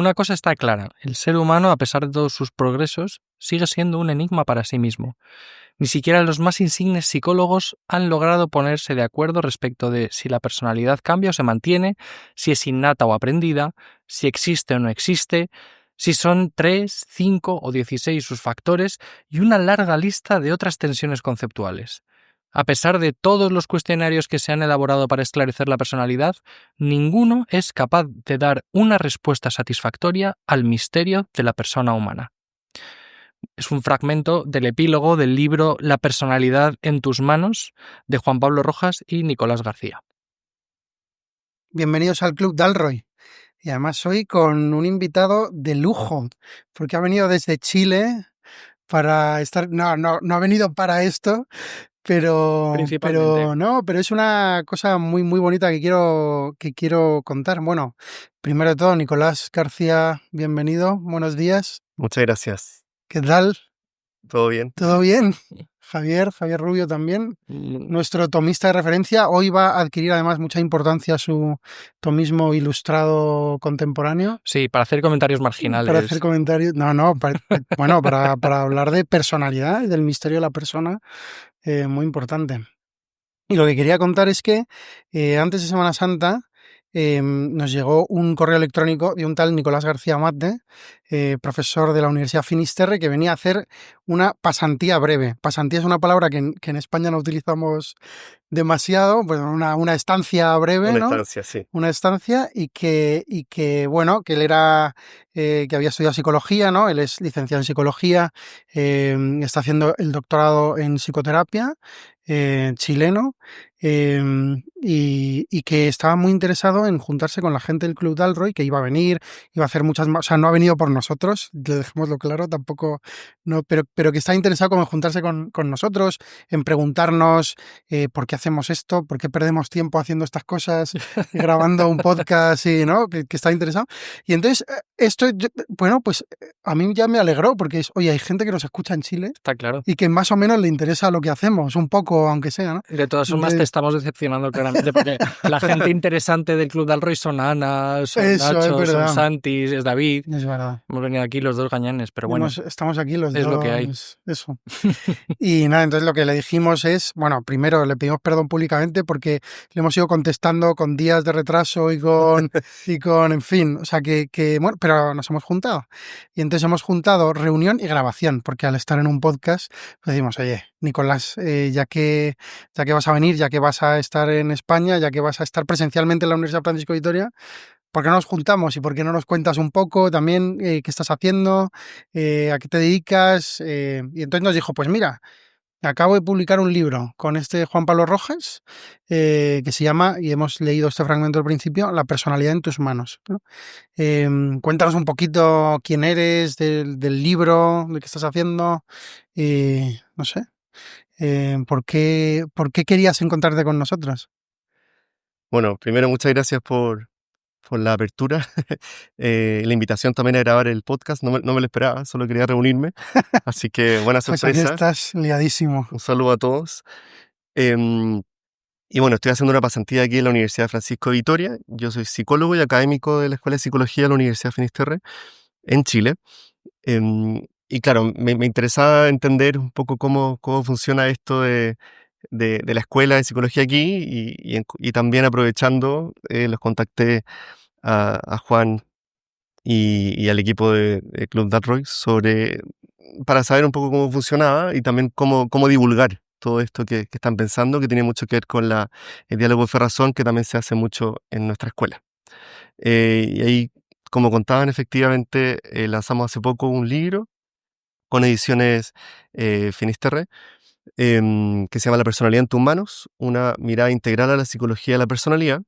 una cosa está clara, el ser humano, a pesar de todos sus progresos, sigue siendo un enigma para sí mismo. Ni siquiera los más insignes psicólogos han logrado ponerse de acuerdo respecto de si la personalidad cambia o se mantiene, si es innata o aprendida, si existe o no existe, si son 3, 5 o 16 sus factores y una larga lista de otras tensiones conceptuales. A pesar de todos los cuestionarios que se han elaborado para esclarecer la personalidad, ninguno es capaz de dar una respuesta satisfactoria al misterio de la persona humana. Es un fragmento del epílogo del libro La personalidad en tus manos, de Juan Pablo Rojas y Nicolás García. Bienvenidos al Club Dalroy. Y además hoy con un invitado de lujo, porque ha venido desde Chile para estar... No ha venido para esto, pero es una cosa muy, muy bonita que quiero contar. Bueno, primero de todo, Nicolás García, bienvenido, buenos días. Muchas gracias. ¿Qué tal? ¿Todo bien? ¿Todo bien? Javier Rubio también, nuestro tomista de referencia. Hoy va a adquirir además mucha importancia su tomismo ilustrado contemporáneo. Sí, para hacer comentarios marginales. Para hacer comentarios, para hablar de personalidad y del misterio de la persona, muy importante. Y lo que quería contar es que antes de Semana Santa nos llegó un correo electrónico de un tal Nicolás García Mate, profesor de la Universidad Finisterre, que venía a hacer una pasantía breve. Pasantía es una palabra que en España no utilizamos demasiado, pues una estancia breve, Una ¿no? estancia, sí. Una estancia y que él era, que había estudiado psicología, ¿no? Él es licenciado en psicología, está haciendo el doctorado en psicoterapia, chileno, y que estaba muy interesado en juntarse con la gente del Club Dalroy, que iba a venir, iba a hacer muchas más, o sea, no ha venido por nosotros, dejémoslo claro, tampoco, no, pero que está interesado como en juntarse con nosotros, en preguntarnos por qué hacemos esto, por qué perdemos tiempo haciendo estas cosas, grabando un podcast, y, ¿no? Que está interesado. Y entonces, a mí ya me alegró, porque oye, hay gente que nos escucha en Chile. Está claro. Y que más o menos le interesa lo que hacemos, un poco, aunque sea, ¿no? De todas formas, te estamos decepcionando claramente, porque la gente interesante del Club Dalroy son Ana, son Nacho, son Santi, es David. Es verdad. Hemos venido aquí los dos gañanes, pero bueno. Estamos aquí los dos. Es lo que hay. Eso. Y nada, entonces lo que le dijimos es, bueno, primero le pedimos perdón públicamente porque le hemos ido contestando con días de retraso y con, en fin, o sea bueno, pero nos hemos juntado. Y entonces hemos juntado reunión y grabación, porque al estar en un podcast, pues decimos, oye, Nicolás, ya que vas a venir, ya que vas a estar en España, ya que vas a estar presencialmente en la Universidad Francisco de Vitoria, ¿por qué no nos juntamos y por qué no nos cuentas un poco también qué estás haciendo, a qué te dedicas? Y entonces nos dijo, pues mira, acabo de publicar un libro con este Juan Pablo Rojas que se llama, y hemos leído este fragmento al principio, La personalidad en tus manos, ¿no? Cuéntanos un poquito quién eres, del libro, de qué estás haciendo, no sé, ¿por qué querías encontrarte con nosotros? Bueno, primero muchas gracias por la apertura. La invitación también a grabar el podcast, no me lo esperaba, solo quería reunirme. Así que buena sorpresa. Pues aquí estás liadísimo. Un saludo a todos. Y bueno, estoy haciendo una pasantía aquí en la Universidad Francisco de Vitoria. Yo soy psicólogo y académico de la Escuela de Psicología de la Universidad Finisterre, en Chile. Y claro, me interesaba entender un poco cómo funciona esto de la Escuela de Psicología aquí y también aprovechando, los contacté a Juan y al equipo de Club Dalroy para saber un poco cómo funcionaba y también cómo divulgar todo esto que están pensando, que tiene mucho que ver con el diálogo de fe-razón, que también se hace mucho en nuestra escuela. Y ahí, como contaban, efectivamente, lanzamos hace poco un libro con ediciones Finisterre, que se llama La personalidad en tus manos, una mirada integral a la psicología de la personalidad,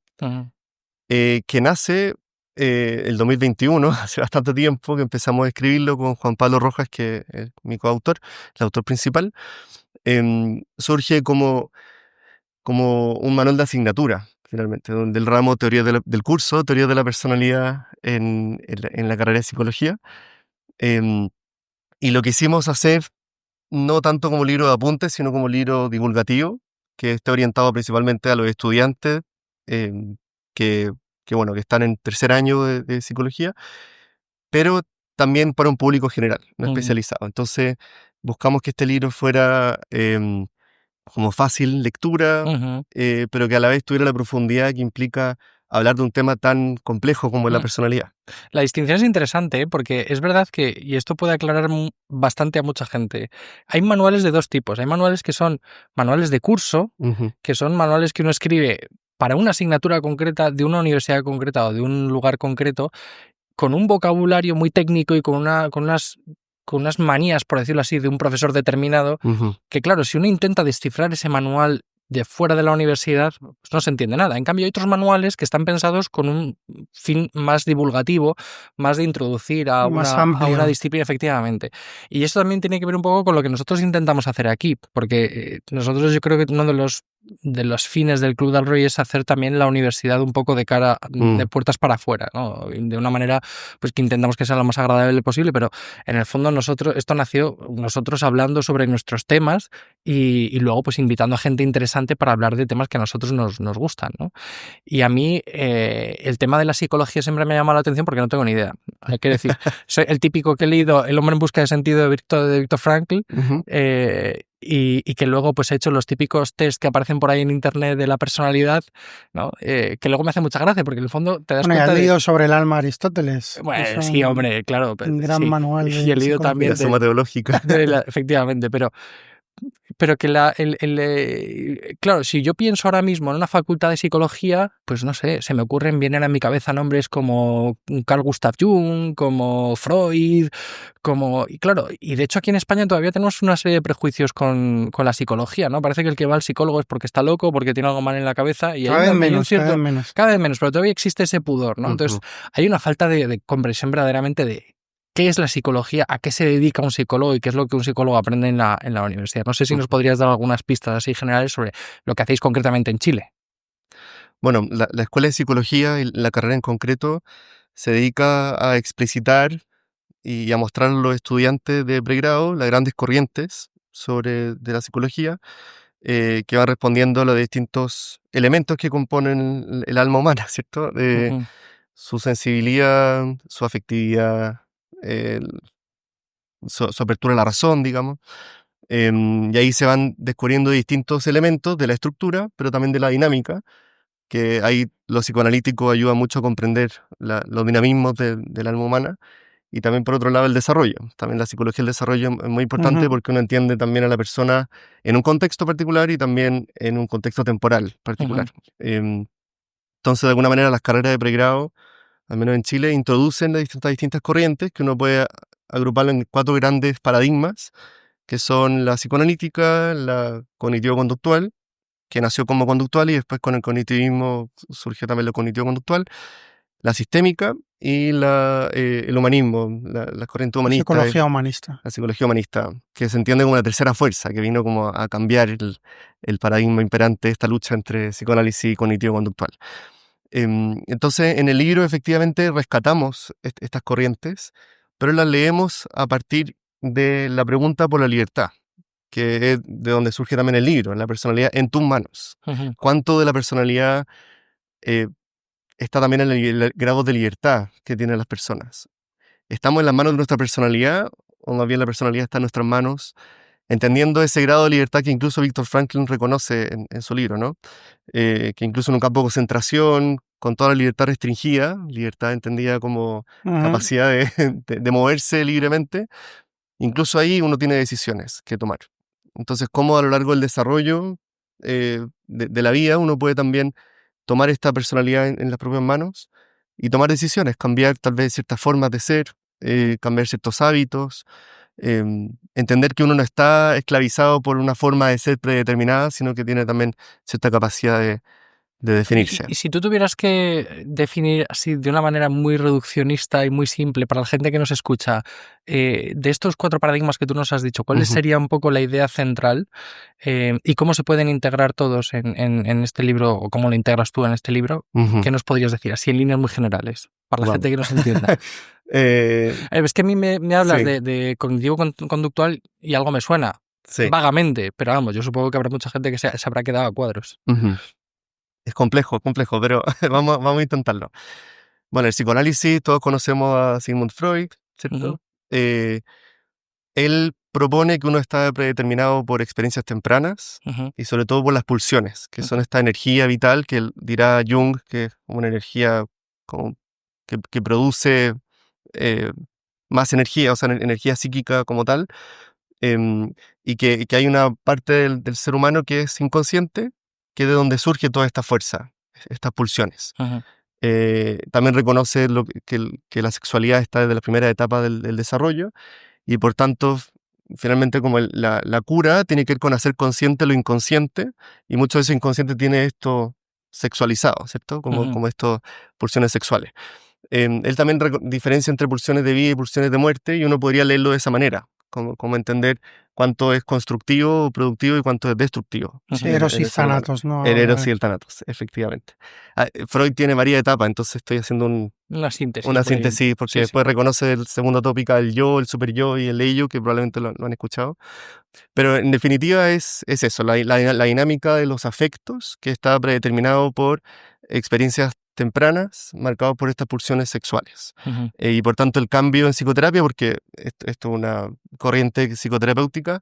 que nace el 2021, hace bastante tiempo que empezamos a escribirlo con Juan Pablo Rojas, que es mi coautor, el autor principal. Surge como un manual de asignatura, finalmente, donde el ramo teoría del curso, teoría de la personalidad en la carrera de psicología. Y lo quisimos hacer no tanto como libro de apuntes, sino como libro divulgativo, que esté orientado principalmente a los estudiantes que están en tercer año de psicología, pero también para un público general, no Ujú. especializado. Entonces, buscamos que este libro fuera como fácil lectura, Ujú. pero que a la vez tuviera la profundidad que implica hablar de un tema tan complejo como es la Mm. personalidad. La distinción es interesante, ¿eh? Porque es verdad que, y esto puede aclarar bastante a mucha gente, hay manuales de dos tipos. Hay manuales que son manuales de curso, Ujú, que son manuales que uno escribe para una asignatura concreta de una universidad concreta o de un lugar concreto, con un vocabulario muy técnico y con unas manías, por decirlo así, de un profesor determinado, ujú, que claro, si uno intenta descifrar ese manual de fuera de la universidad, pues no se entiende nada. En cambio, hay otros manuales que están pensados con un fin más divulgativo, más de introducir a Más a una amplio. disciplina, efectivamente. Y esto también tiene que ver un poco con lo que nosotros intentamos hacer aquí, porque nosotros yo creo que uno de los fines del Club del Roy es hacer también la universidad un poco de cara, de mm, puertas para afuera, ¿no? De una manera pues que intentamos que sea lo más agradable posible, pero en el fondo esto nació nosotros hablando sobre nuestros temas y luego pues invitando a gente interesante para hablar de temas que a nosotros nos gustan, ¿no? Y a mí el tema de la psicología siempre me ha llamado la atención porque no tengo ni idea. Hay que decir, soy el típico que he leído El hombre en busca de sentido de Viktor Frankl, ujú. y que luego pues he hecho los típicos test que aparecen por ahí en internet de la personalidad, ¿no? Que luego me hace mucha gracia porque en el fondo te das Bueno, y has cuenta de... leído sobre el alma Aristóteles, que es Bueno, sí, hombre, claro, un gran sí. manual Y he de leído psicología. también La suma teológica. efectivamente, pero que claro, si yo pienso ahora mismo en una facultad de psicología, pues no sé, vienen a mi cabeza nombres como Carl Gustav Jung, como Freud, y claro, y de hecho aquí en España todavía tenemos una serie de prejuicios con la psicología, ¿no? Parece que el que va al psicólogo es porque está loco, porque tiene algo mal en la cabeza, y Cada vez menos, cada vez menos. cada vez menos, pero todavía existe ese pudor, ¿no? Entonces, Ujú. hay una falta de comprensión verdaderamente de qué es la psicología, a qué se dedica un psicólogo y qué es lo que un psicólogo aprende en la universidad. No sé si nos Ujú. podrías dar algunas pistas así generales sobre lo que hacéis concretamente en Chile. Bueno, la Escuela de Psicología y la carrera en concreto se dedica a explicitar y a mostrar a los estudiantes de pregrado las grandes corrientes de la psicología, que van respondiendo a los distintos elementos que componen el alma humana, ¿cierto? Ujú, Su sensibilidad, su afectividad, su apertura a la razón, digamos. Y ahí se van descubriendo distintos elementos de la estructura, pero también de la dinámica, que ahí lo psicoanalítico ayuda mucho a comprender los dinamismos del alma humana. Y también, por otro lado, el desarrollo. También la psicología del desarrollo es muy importante Ujú. porque uno entiende también a la persona en un contexto particular y también en un contexto temporal particular. ujú, Em, entonces, de alguna manera, las carreras de pregrado, al menos en Chile, introducen las distintas corrientes que uno puede agruparlo en 4 grandes paradigmas, que son la psicoanalítica, la cognitivo-conductual, que nació como conductual y después con el cognitivismo surgió también lo cognitivo-conductual, la sistémica y el humanismo, la corriente humanista, Psicología humanista. la psicología humanista, que se entiende como una tercera fuerza, que vino como a cambiar el paradigma imperante de esta lucha entre psicoanálisis y cognitivo-conductual. Entonces, en el libro efectivamente rescatamos estas corrientes, pero las leemos a partir de la pregunta por la libertad, que es de donde surge también el libro, la personalidad en tus manos. ujú. ¿Cuánto de la personalidad eh, está también en el grado de libertad que tienen las personas? ¿Estamos en las manos de nuestra personalidad o más bien la personalidad está en nuestras manos? Entendiendo ese grado de libertad que incluso Viktor Franklin reconoce en su libro, ¿no? Que incluso en un campo de concentración, con toda la libertad restringida, libertad entendida como Ujú. capacidad de moverse libremente, incluso ahí uno tiene decisiones que tomar. Entonces, cómo a lo largo del desarrollo de la vida uno puede también tomar esta personalidad en las propias manos y tomar decisiones, cambiar tal vez ciertas formas de ser, cambiar ciertos hábitos, entender que uno no está esclavizado por una forma de ser predeterminada, sino que tiene también cierta capacidad de definirse. Y si tú tuvieras que definir así de una manera muy reduccionista y muy simple para la gente que nos escucha, de estos 4 paradigmas que tú nos has dicho, ¿cuál Ujú, sería un poco la idea central y cómo se pueden integrar todos en este libro o cómo lo integras tú en este libro? ujú. ¿Qué nos podrías decir? Así en líneas muy generales, para la Vamos. gente que nos entienda. Eh, Es que a mí me hablas sí, de cognitivo conductual y algo me suena sí. vagamente, pero vamos, yo supongo que habrá mucha gente que se habrá quedado a cuadros. Ujú. Es complejo, pero vamos a intentarlo. Bueno, el psicoanálisis, todos conocemos a Sigmund Freud, ¿cierto? Ujú. Él propone que uno está predeterminado por experiencias tempranas Ujú. y sobre todo por las pulsiones, que son Ujú. esta energía vital que dirá Jung, que es una energía como que produce eh, más energía, o sea, energía psíquica como tal, y que hay una parte del ser humano que es inconsciente, que es de donde surge toda esta fuerza, estas pulsiones. Ujú. También reconoce que la sexualidad está desde la primera etapa del desarrollo y por tanto, finalmente como la cura tiene que ver con hacer consciente lo inconsciente y mucho de ese inconsciente tiene esto sexualizado, ¿cierto? Como, Ujú. como estas pulsiones sexuales. Él también diferencia entre pulsiones de vida y pulsiones de muerte y uno podría leerlo de esa manera, como entender cuánto es constructivo o productivo y cuánto es destructivo Sí, Ujú. Eros en y el ser humano. Thanatos, ¿no? El Habla de Eros y eso. el Thanatos, efectivamente. Freud tiene varias etapas, entonces estoy haciendo Una síntesis una muy... síntesis porque Sí, sí. después reconoce el segundo tópico, el yo, el super yo y el ello, que probablemente lo han escuchado. Pero en definitiva es eso, la dinámica de los afectos que está predeterminado por experiencias tempranas marcadas por estas pulsiones sexuales. Ujú. Y por tanto el cambio en psicoterapia, porque esto es una corriente psicoterapéutica,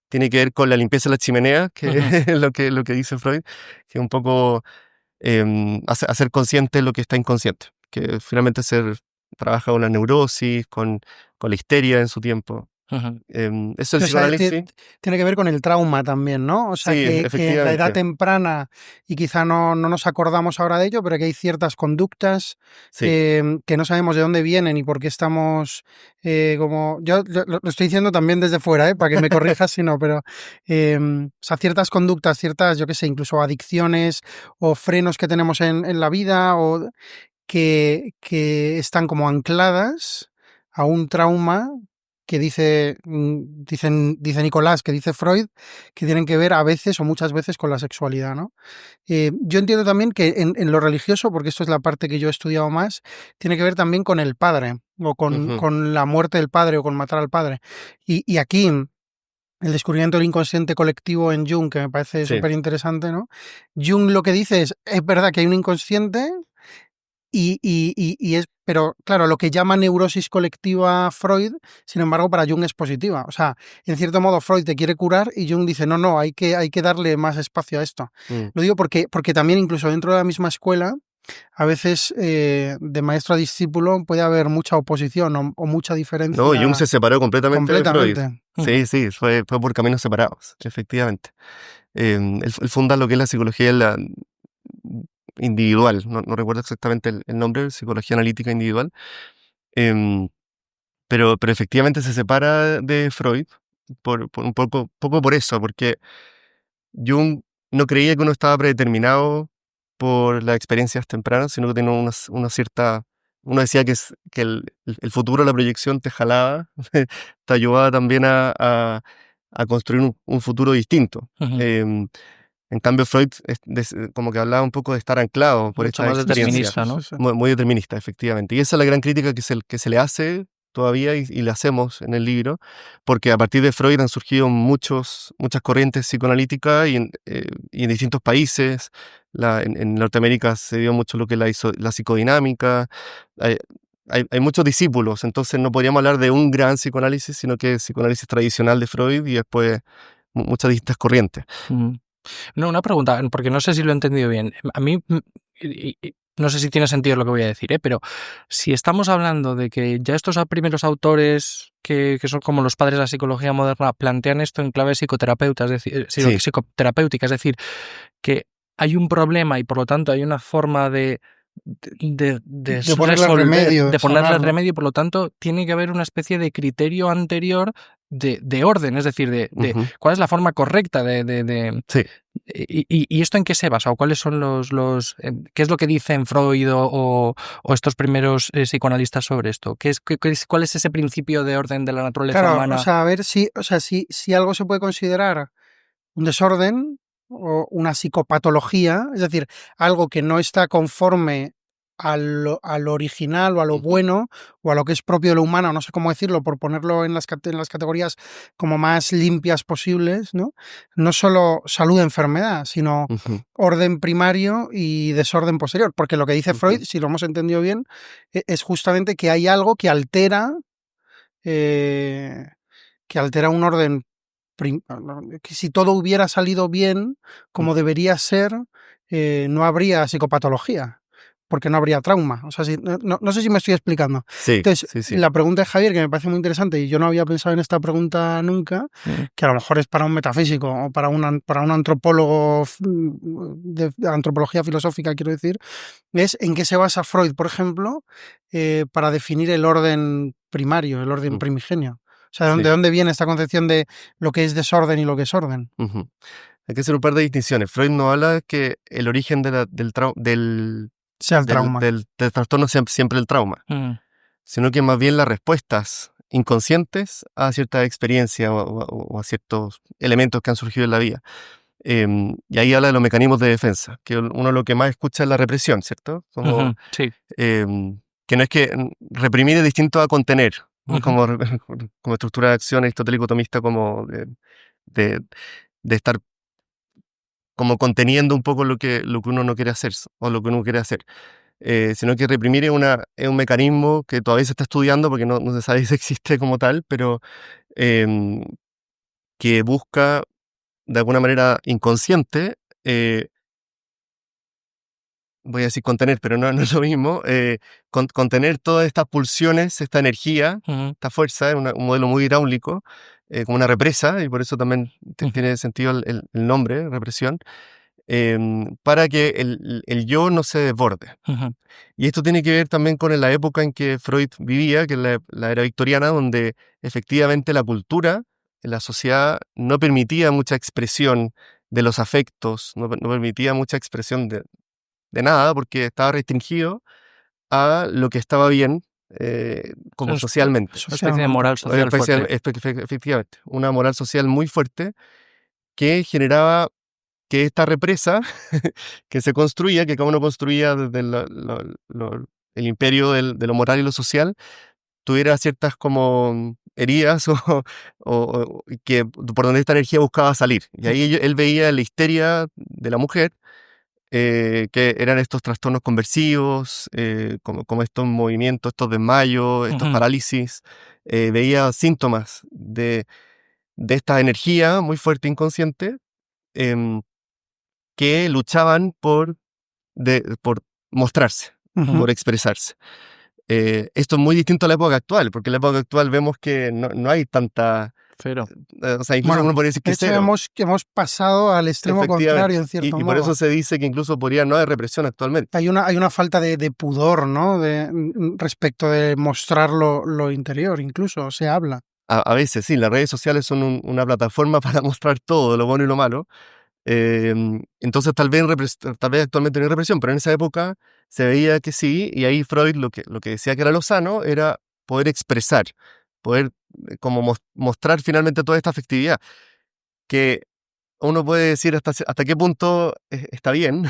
tiene que ver con la limpieza de la chimenea, que Ujú. es lo que dice Freud, que es un poco hacer consciente lo que está inconsciente, que finalmente trabaja con la neurosis, con la histeria en su tiempo. Ujú. Eso es el O sea, psicoanálisis. tiene que ver con el trauma también, ¿no? O sea, Sí, que en la edad efectivamente. temprana, y quizá no nos acordamos ahora de ello, pero que hay ciertas conductas Sí, que no sabemos de dónde vienen y por qué estamos como... Yo lo estoy diciendo también desde fuera, para que me corrijas si no, pero... o sea, ciertas conductas, ciertas, yo qué sé, incluso adicciones o frenos que tenemos en la vida o que están como ancladas a un trauma que dice Nicolás, que dice Freud, que tienen que ver a veces o muchas veces con la sexualidad, ¿no? Yo entiendo también que en lo religioso, porque esto es la parte que yo he estudiado más, tiene que ver también con el padre, o ujú, con la muerte del padre, o con matar al padre. Y aquí, el descubrimiento del inconsciente colectivo en Jung, que me parece sí. súper interesante, ¿no? Jung lo que dice es verdad que hay un inconsciente, pero claro, lo que llama neurosis colectiva Freud, sin embargo, para Jung es positiva. O sea, en cierto modo Freud te quiere curar y Jung dice, no, hay que darle más espacio a esto. Mm. Lo digo porque también incluso dentro de la misma escuela, a veces de maestro a discípulo puede haber mucha oposición o mucha No, Jung diferencia se separó completamente de Freud. completamente. Ujú. Sí, sí, fue por caminos separados, efectivamente. Él funda lo que es la psicología individual, no recuerdo exactamente el nombre, psicología analítica individual, em, pero efectivamente se separa de Freud por un poco por eso, porque Jung no creía que uno estaba predeterminado por las experiencias tempranas, sino que tenía una cierta... Uno decía que el futuro, la proyección te jalaba, te ayudaba también a construir un futuro distinto. Ujú. En cambio, Freud como que hablaba un poco de estar anclado por Mucho esta más experiencia, determinista, ¿no? muy determinista, efectivamente. Y esa es la gran crítica que se le hace todavía y le hacemos en el libro, porque a partir de Freud han surgido muchas corrientes psicoanalíticas y en distintos países. En Norteamérica se dio mucho lo que es la psicodinámica. Hay, hay muchos discípulos, entonces no podríamos hablar de un gran psicoanálisis, sino que psicoanálisis tradicional de Freud y después muchas distintas corrientes. Ujú. No, una pregunta, porque no sé si lo he entendido bien. A mí, no sé si tiene sentido lo que voy a decir, pero si estamos hablando de que ya estos primeros autores que son como los padres de la psicología moderna plantean esto en clave psicoterapeuta, es decir, Sí, psicoterapéutica, es decir, que hay un problema y por lo tanto hay una forma de De ponerle resolver, remedio, de de ponerle sanarlo. remedio, por lo tanto tiene que haber una especie de criterio anterior de orden, es decir, de ujú, cuál es la forma correcta sí. y esto en qué se basa o cuáles son qué es lo que dicen Freud o estos primeros psicoanalistas sobre esto, cuál es ese principio de orden de la naturaleza Claro, o humana. sea, a ver si algo se puede considerar un desorden o una psicopatología, es decir, algo que no está conforme al original o a lo bueno o a lo que es propio de lo humano, no sé cómo decirlo, por ponerlo en las categorías como más limpias posibles, ¿no? No solo salud-enfermedad, sino Ujú, orden primario y desorden posterior. Porque lo que dice ujú. Freud, si lo hemos entendido bien, es justamente que hay algo eh, que altera un orden que si todo hubiera salido bien, como debería ser, no habría psicopatología, porque no habría trauma. O sea, no sé si me estoy explicando. Sí, Entonces, sí, sí. la pregunta de Javier, que me parece muy interesante, y yo no había pensado en esta pregunta nunca, que a lo mejor es para un metafísico o para un antropólogo de antropología filosófica, quiero decir, es en qué se basa Freud, por ejemplo, para definir el orden primario, el orden Mm, primigenio. O sea, sí. ¿de dónde viene esta concepción de lo que es desorden y lo que es orden? Ujú. Hay que hacer un par de distinciones. Freud no habla que el origen Sea el trauma. del trastorno sea siempre el trauma, sino que más bien las respuestas inconscientes a ciertas experiencias o a ciertos elementos que han surgido en la vida. Y ahí habla de los mecanismos de defensa, que uno lo que más escucha es la represión, ¿cierto? Como, Sí. que no es que reprimir es distinto a contener, ¿no? Ujú, Como estructura de acción aristotélico-tomista, como de, de estar como conteniendo un poco lo que uno no quiere hacer o lo que uno quiere hacer. Sino que reprimir es un mecanismo que todavía se está estudiando porque no se sabe si existe como tal, pero em, que busca de alguna manera inconsciente, voy a decir contener, pero no es lo mismo, contener todas estas pulsiones, esta energía, ujú, esta fuerza, es un modelo muy hidráulico, como una represa, y por eso también ujú, tiene sentido el nombre, represión, para que el yo no se desborde. ujú, Y esto tiene que ver también con la época en que Freud vivía, que es la era victoriana, donde efectivamente la cultura, la sociedad, no permitía mucha expresión de los afectos, no permitía mucha expresión de nada, porque estaba restringido a lo que estaba bien, como Es socialmente. una especie de Socialmente. moral social fuerte. Efectivamente, una moral social muy fuerte que generaba que esta represa que se construía, que cada uno construía desde el imperio de lo moral y lo social, tuviera ciertas como heridas y que por donde esta energía buscaba salir. Y ahí él veía la histeria de la mujer, que eran estos trastornos conversivos, como estos movimientos, estos desmayos, estos Ujú, parálisis. Veía síntomas de esta energía muy fuerte inconsciente, em, que luchaban por mostrarse, Ujú. por expresarse. Esto es muy distinto a la época actual, porque en la época actual vemos que no hay tanta, Pero, o sea, incluso Bueno, uno podría decir que de hecho cero, hemos pasado al extremo contrario, efectivamente. en cierto Y por eso modo. se dice que incluso podría no haber represión actualmente. Hay una falta de pudor, ¿no? Respecto de mostrar lo interior, incluso se habla. A veces sí, las redes sociales son una plataforma para mostrar todo, lo bueno y lo malo. Entonces tal vez actualmente no hay represión, pero en esa época se veía que sí, y ahí Freud lo que decía que era lo sano era poder expresar, poder como mostrar finalmente toda esta afectividad, que uno puede decir hasta qué punto está bien,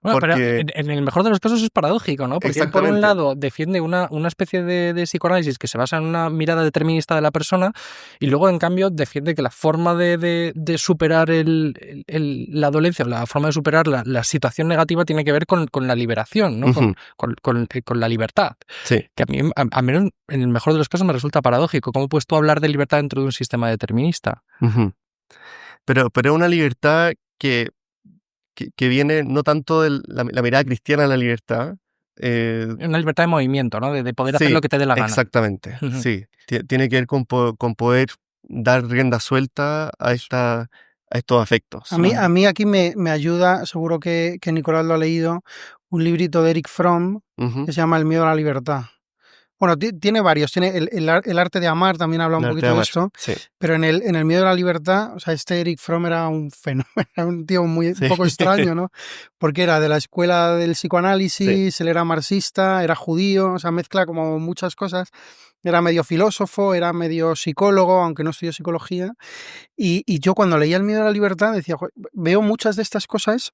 bueno, pero porque en el mejor de los casos es paradójico, ¿no? Porque él, por un exactamente, lado, defiende una especie de psicoanálisis que se basa en una mirada determinista de la persona y luego, en cambio, defiende que la forma de superar la dolencia, la forma de superar la situación negativa tiene que ver con la liberación, ¿no? ujú, Con la libertad. sí, Que a mí en el mejor de los casos me resulta paradójico. ¿Cómo puedes tú hablar de libertad dentro de un sistema determinista? ujú. Pero una libertad que viene no tanto de la mirada cristiana de la libertad, eh, Una libertad de movimiento, ¿no? De poder hacer lo sí, que te dé la gana. exactamente, Ujú. sí. Tiene que ver con poder dar rienda suelta a estos afectos. A mí aquí me ayuda, seguro que Nicolás lo ha leído, un librito de Eric Fromm Ujú. que se llama El miedo a la libertad. Bueno, tiene varios, tiene el arte de amar, también habla El un arte de poquito de amar, esto, sí, pero en el miedo a la libertad, o sea, este Eric Fromm era un fenómeno, era un tío un sí, poco extraño, ¿no? Porque era de la escuela del sí. psicoanálisis, él era marxista, era judío, o sea, mezcla como muchas cosas, era medio filósofo, era medio psicólogo, aunque no estudió psicología, y yo cuando leía El miedo a la libertad decía: "Joder, veo muchas de estas cosas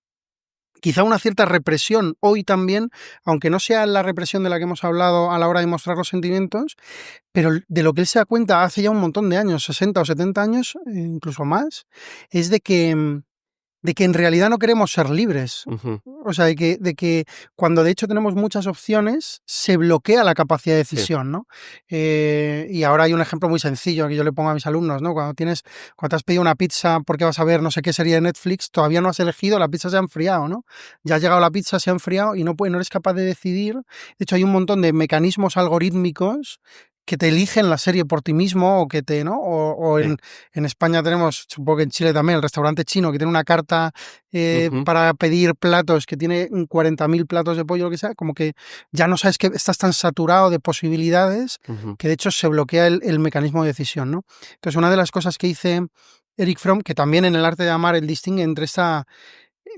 quizá una cierta represión hoy también, aunque no sea la represión de la que hemos hablado a la hora de mostrar los sentimientos, pero de lo que él se da cuenta hace ya un montón de años, 60 o 70 años, incluso más, es de que en realidad no queremos ser libres. Ujú. O sea, de que cuando de hecho tenemos muchas opciones, se bloquea la capacidad de Sí. decisión, ¿no? Y ahora hay un ejemplo muy sencillo que yo le pongo a mis alumnos, ¿no? Cuando te has pedido una pizza porque vas a ver no sé qué serie de Netflix, todavía no has elegido, la pizza se ha enfriado, ¿no? Ya ha llegado la pizza, se ha enfriado y no eres capaz de decidir. De hecho, hay un montón de mecanismos algorítmicos que te eligen la serie por ti mismo o que te, ¿no? O Sí. en España tenemos, supongo que en Chile también, el restaurante chino que tiene una carta Ujú. para pedir platos que tiene 40.000 platos de pollo, lo que sea, como que ya no sabes que estás tan saturado de posibilidades Ujú. que de hecho se bloquea el mecanismo de decisión, ¿no? Entonces, una de las cosas que dice Eric Fromm, que también en el arte de amar él distingue entre esa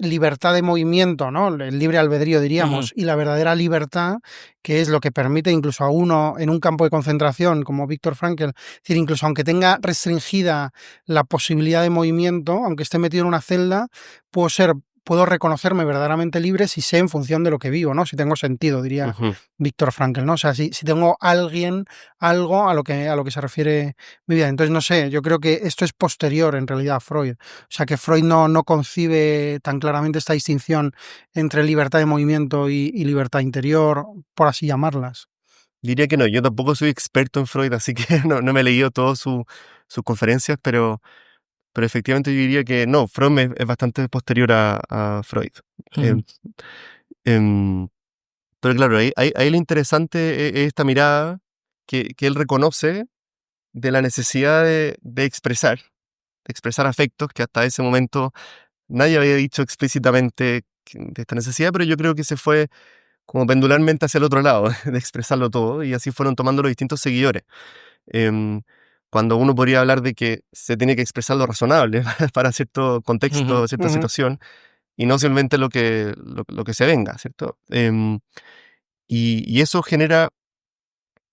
libertad de movimiento, ¿no? El libre albedrío, Ujú. diríamos, y la verdadera libertad, que es lo que permite incluso a uno en un campo de concentración como Viktor Frankl, es decir, incluso aunque tenga restringida la posibilidad de movimiento, aunque esté metido en una celda, puedo reconocerme verdaderamente libre si sé en función de lo que vivo, ¿no? Si tengo sentido, diría Ujú. Viktor Frankl, ¿no? O sea, si tengo algo a lo que se refiere mi vida. Entonces, no sé, yo creo que esto es posterior en realidad a Freud. O sea, que Freud no concibe tan claramente esta distinción entre libertad de movimiento y libertad interior, por así llamarlas. Diría que no, yo tampoco soy experto en Freud, así que no me he leído todas sus conferencias, pero efectivamente yo diría que no, Fromm es bastante posterior a Freud. Ujú. Em, em, pero claro, ahí lo interesante es esta mirada que él reconoce de la necesidad de expresar afectos que hasta ese momento nadie había dicho explícitamente de esta necesidad, pero yo creo que se fue como pendularmente hacia el otro lado, de expresarlo todo, y así fueron tomando los distintos seguidores. Em, Cuando uno podría hablar de que se tiene que expresar lo razonable para cierto Ujú. contexto, cierta Ujú. situación, y no simplemente lo que se venga, ¿cierto? Y eso genera,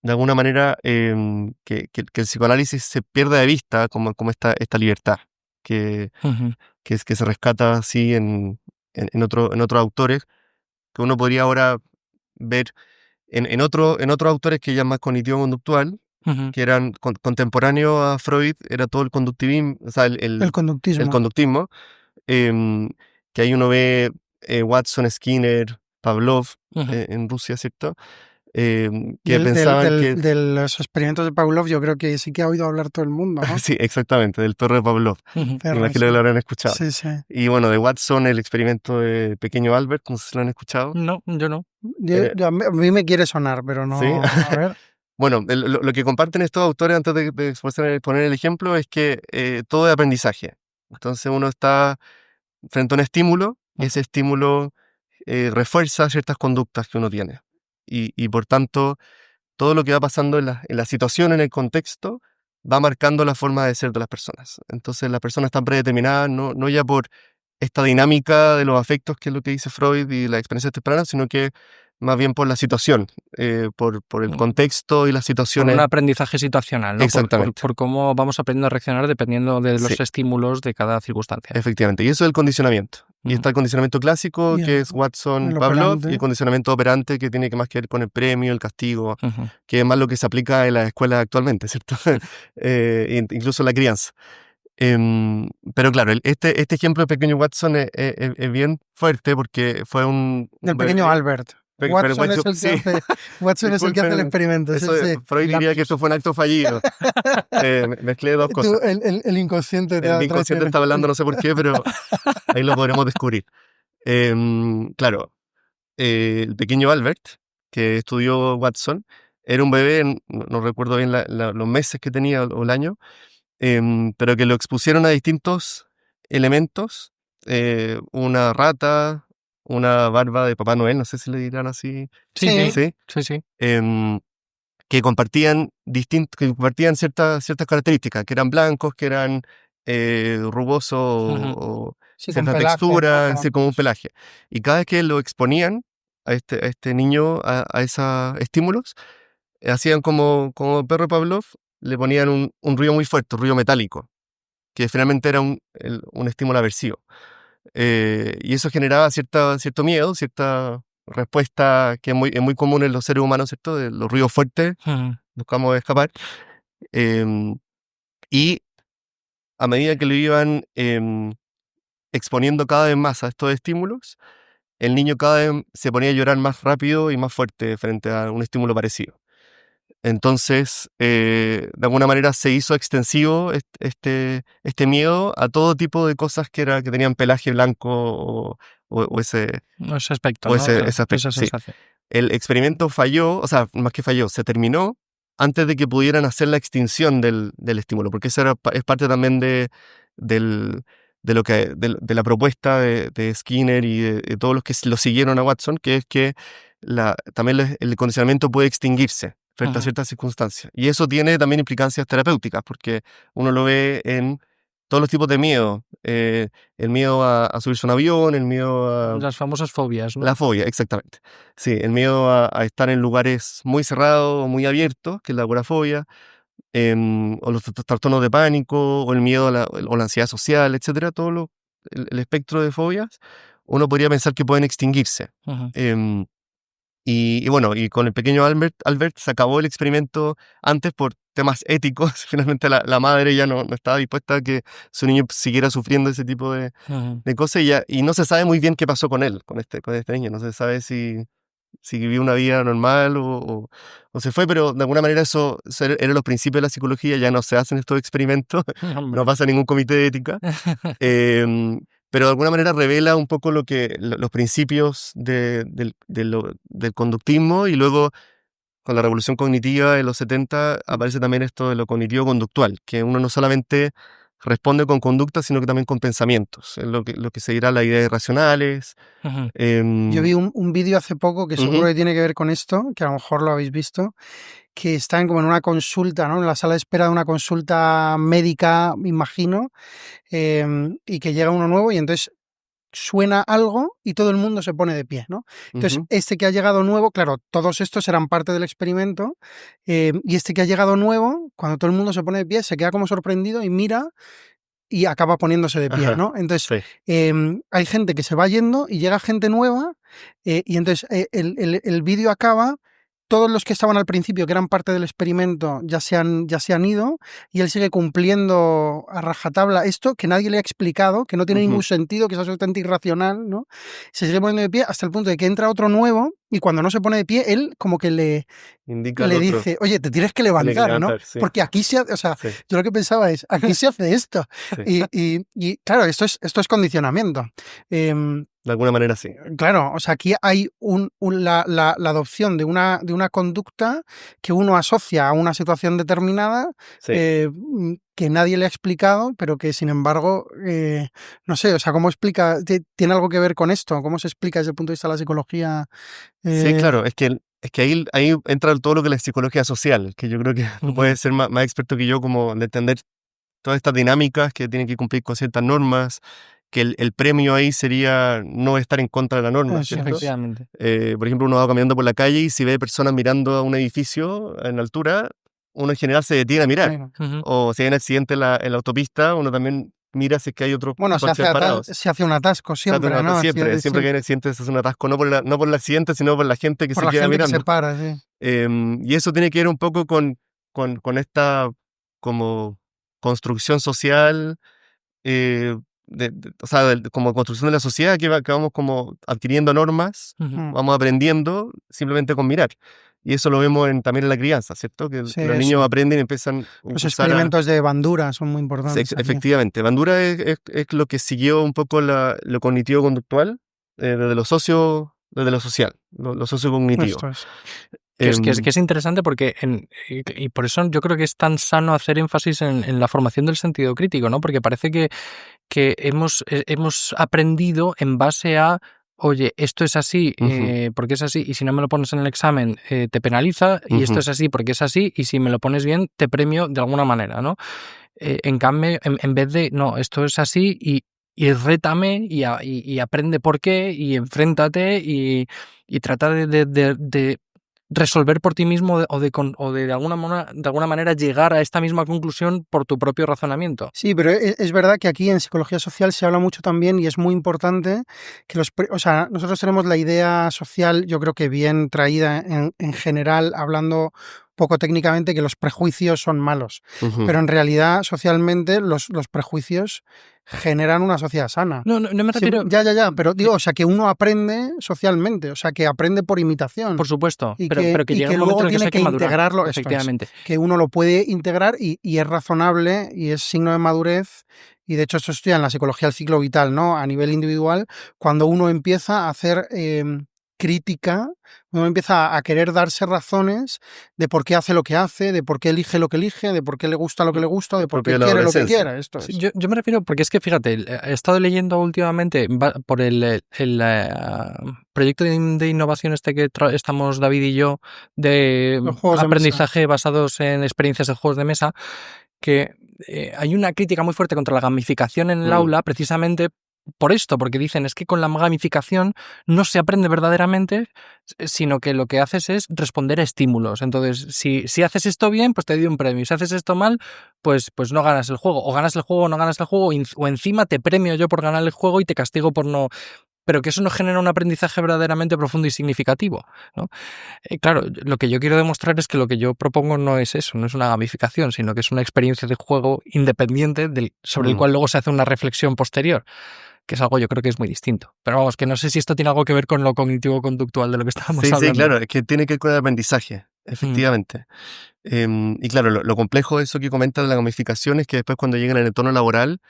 de alguna manera, que el psicoanálisis se pierda de vista como esta libertad, que, Ujú. que se rescata así en otros autores, que uno podría ahora ver en otros autores que llaman cognitivo-conductual, Ujú. que eran contemporáneos a Freud, era todo el conductivismo, o sea, El el conductismo. conductismo, em, que ahí uno ve Watson, Skinner, Pavlov, Ujú. en Rusia, ¿cierto? Que Del, del, pensaban del, que, de los experimentos de Pavlov, yo creo que sí que ha oído hablar todo el mundo, ¿no? sí, exactamente, del perro de Pavlov, Ujú. me Perro, imagino sí. que lo habrán escuchado. Sí, sí. Y bueno, de Watson, el experimento de Pequeño Albert, no sé si lo han escuchado. No, yo no. Eh, A mí me quiere sonar, pero sí. no. A ver. Bueno, lo que comparten estos autores antes de poner el ejemplo es que todo es aprendizaje. Entonces uno está frente a un estímulo y ese estímulo refuerza ciertas conductas que uno tiene. Y por tanto, todo lo que va pasando en la situación, en el contexto, va marcando la forma de ser de las personas. Entonces las personas están predeterminadas no ya por esta dinámica de los afectos, que es lo que dice Freud y la experiencia temprana, sino que más bien por la situación, por el Mm. contexto y las Por un situaciones. aprendizaje situacional, ¿no? Exactamente. Por cómo vamos aprendiendo a reaccionar dependiendo de Sí, los estímulos de cada circunstancia. efectivamente. Y eso es el condicionamiento. Y Ujú. está el condicionamiento clásico, Y que es Watson, el Pavlov, y el operante. condicionamiento operante, que tiene que más que ver con el premio, el castigo, Ujú. que es más lo que se aplica en las escuelas actualmente, ¿cierto? Incluso en la crianza. Pero claro, este ejemplo de pequeño Watson es bien fuerte porque fue un Del pequeño bebé. Albert. Pero Watson es el que sí, hace, Watson es el que hace el disculpen, experimento, sí, eso sí. Freud diría que esto Lapsus. fue un acto fallido. Mezclé dos Tú, cosas. el inconsciente El inconsciente traicionero. está hablando, no sé por qué, pero ahí lo podremos descubrir. Claro, el pequeño Albert, que estudió Watson, era un bebé, no recuerdo bien los meses que tenía o el año, pero que lo expusieron a distintos elementos, una rata, una barba de Papá Noel, no sé si le dirán así, Sí, sí, Sí, ¿sí? sí, sí. em, que compartían ciertas características, que eran blancos, que eran rugosos Ujú. o sí, con cierta pelaje, ¿no? textura, así como un pelaje. Y cada vez que lo exponían a este niño a esos estímulos, hacían como perro Pavlov, le ponían un ruido muy fuerte, un ruido metálico, que finalmente era un estímulo aversivo. Y eso generaba cierto miedo, cierta respuesta que es muy común en los seres humanos, ¿cierto? De los ruidos fuertes, buscamos escapar. Y a medida que lo iban exponiendo cada vez más a estos estímulos, el niño cada vez se ponía a llorar más rápido y más fuerte frente a un estímulo parecido. Entonces, de alguna manera se hizo extensivo este miedo a todo tipo de cosas que tenían pelaje blanco o ese aspecto, o ¿no? ese Claro, aspecto. esa Sí. sensación. El experimento falló, o sea, más que falló, se terminó antes de que pudieran hacer la extinción del estímulo, porque eso es parte también del- de la propuesta de Skinner y de todos los que lo siguieron a Watson, que es que también el condicionamiento puede extinguirse frente a ciertas circunstancias. Y eso tiene también implicancias terapéuticas, porque uno lo ve en todos los tipos de miedo. El miedo a subirse a un avión, el miedo a... Las famosas fobias, ¿no? La fobia, exactamente. Sí, el miedo a estar en lugares muy cerrados o muy abiertos, que es la agorafobia, o los trastornos de pánico, o el miedo o la ansiedad social, etcétera, el espectro de fobias, uno podría pensar que pueden extinguirse. Em, y bueno, y con el pequeño Albert se acabó el experimento antes por temas éticos. Finalmente la madre ya no estaba dispuesta a que su niño siguiera sufriendo ese tipo de cosas y no se sabe muy bien qué pasó con él, con este niño. No se sabe si vivió una vida normal o se fue, pero de alguna manera eso eran los principios de la psicología, ya no se hacen estos experimentos, no pasa ningún comité de ética. Pero de alguna manera revela un poco los principios del conductismo, y luego con la revolución cognitiva de los 70 aparece también esto de lo cognitivo-conductual, que uno no solamente responde con conducta, sino que también con pensamientos, es lo que seguirá las ideas irracionales. Yo vi un vídeo hace poco que seguro Ujú, que tiene que ver con esto, que a lo mejor lo habéis visto, que están como en una consulta, ¿no? En la sala de espera de una consulta médica, me imagino, y que llega uno nuevo y entonces suena algo y todo el mundo se pone de pie, ¿no? Entonces, ujú, este que ha llegado nuevo, claro, todos estos eran parte del experimento, y este que ha llegado nuevo, cuando todo el mundo se pone de pie, se queda como sorprendido y mira y acaba poniéndose de pie, ajá, ¿no? Entonces, sí. hay gente que se va yendo y llega gente nueva, y entonces el vídeo acaba, todos los que estaban al principio, que eran parte del experimento, ya se han ido, y él sigue cumpliendo a rajatabla esto que nadie le ha explicado, que no tiene ningún Ujú. sentido, que es absolutamente irracional, ¿no? Se sigue poniendo de pie hasta el punto de que entra otro nuevo, y cuando no se pone de pie, él como que Indica al le otro, dice, oye, te tienes que tiene que levantar, ¿no? levantar, sí, Porque aquí se hace, o sea, sí, yo lo que pensaba es, aquí se hace esto. sí. Y claro, esto es condicionamiento. Em, De alguna manera sí. claro, o sea, aquí hay la adopción de una conducta que uno asocia a una situación determinada, Sí. que nadie le ha explicado, pero que sin embargo, no sé, o sea, ¿cómo explica? ¿Tiene algo que ver con esto? ¿Cómo se explica desde el punto de vista de la psicología? Sí, Eh, claro, es que ahí entra todo lo que es la psicología social, que yo creo que tú puedes ser más experto que yo como de entender todas estas dinámicas que tienen que cumplir con ciertas normas, que el premio ahí sería no estar en contra de la norma, eso ¿cierto? es. Efectivamente. Por ejemplo, uno va caminando por la calle y si ve personas mirando a un edificio en altura, uno en general se detiene a mirar. Bueno. O si hay un accidente en la autopista, uno también mira si es que hay otros Bueno, coches parados. se hace un atasco Se hace un siempre, atasco ¿no? siempre que hay un accidente se hace un atasco, no por el accidente, sino por la gente que Por se la queda gente que se mirando. para, sí. Y eso tiene que ver un poco con esta como construcción social, eh, o sea, como construcción de la sociedad que vamos como adquiriendo normas, Mm, vamos aprendiendo simplemente con mirar. Y eso lo vemos también en la crianza, ¿cierto? sí, Que los eso. niños aprenden y empiezan a Los impulsar a... experimentos de Bandura son muy Sí, importantes aquí. efectivamente, Bandura es lo que siguió un poco lo cognitivo-conductual desde lo social, lo sociocognitivo. Esto es. Em, Que es interesante porque, y por eso yo creo que es tan sano hacer énfasis en la formación del sentido crítico, ¿no? Porque parece que hemos aprendido en base a, oye, esto es así ujú, porque es así, y si no me lo pones en el examen te penaliza, y esto ujú, es así porque es así, y si me lo pones bien te premio de alguna manera, ¿no? En cambio, en vez de, no, esto es así y rétame y aprende por qué y enfréntate y trata de resolver por ti mismo o de alguna manera llegar a esta misma conclusión por tu propio razonamiento. Sí, pero es verdad que aquí en psicología social se habla mucho también y es muy importante que o sea, nosotros tenemos la idea social, yo creo que bien traída en general, hablando poco técnicamente, que los prejuicios son malos. Pero en realidad, socialmente, los prejuicios generan una sociedad sana. No me refiero... Ya, pero digo, o sea, que uno aprende socialmente, o sea, que aprende por imitación. Por supuesto, Y pero que llega un luego momento en el que tiene hay que madurar, integrarlo, efectivamente. que uno lo puede integrar y es razonable y es signo de madurez. Y de hecho esto se estudia en la psicología del ciclo vital, ¿no? A nivel individual, cuando uno empieza a hacer crítica, uno empieza a querer darse razones de por qué hace lo que hace, de por qué elige lo que elige, de por qué le gusta lo que le gusta, de por qué quiere lo que quiere. Esto es. Sí, yo me refiero, porque es que fíjate, he estado leyendo últimamente por el proyecto de innovación que estamos David y yo, de aprendizaje basados en experiencias de juegos de mesa, que hay una crítica muy fuerte contra la gamificación en el aula, precisamente por esto, porque dicen es que con la gamificación no se aprende verdaderamente, sino que lo que haces es responder a estímulos. Entonces, si haces esto bien, pues te doy un premio. Si haces esto mal, pues no ganas el juego. O ganas el juego o no ganas el juego, o encima te premio yo por ganar el juego y te castigo por no... Pero que eso no genera un aprendizaje verdaderamente profundo y significativo, ¿no? Claro, lo que yo quiero demostrar es que lo que yo propongo no es eso, no es una gamificación, sino que es una experiencia de juego independiente sobre el cual luego se hace una reflexión posterior, que es algo yo creo que es muy distinto. Pero vamos, que no sé si esto tiene algo que ver con lo cognitivo-conductual de lo que estábamos hablando. Sí, claro, es que tiene que ver con el aprendizaje, efectivamente. Y claro, lo complejo de eso que comentas de la gamificación es que después cuando llega en el entorno laboral,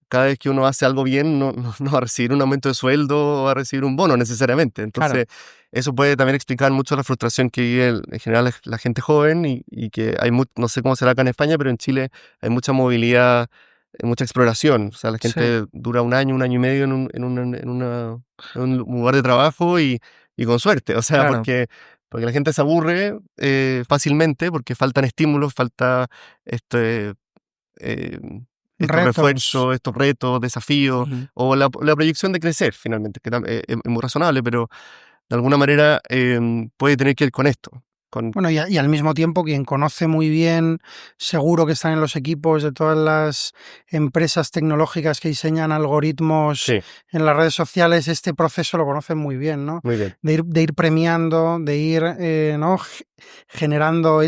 cada vez que uno hace algo bien, no va a recibir un aumento de sueldo o va a recibir un bono necesariamente. Entonces, eso puede también explicar mucho la frustración que vive en general la gente joven y que hay no sé cómo será acá en España, pero en Chile hay mucha movilidad, mucha exploración. O sea, la gente dura un año y medio en un lugar de trabajo y con suerte. O sea, porque la gente se aburre fácilmente porque faltan estímulos, falta estos refuerzos, estos retos, desafíos, o la proyección de crecer, finalmente, que es muy razonable, pero de alguna manera puede tener que ir con esto. Bueno, y al mismo tiempo quien conoce muy bien, seguro que están en los equipos de todas las empresas tecnológicas que diseñan algoritmos en las redes sociales, este proceso lo conocen muy bien, ¿no? Muy bien. De ir premiando, de ir ¿no? generando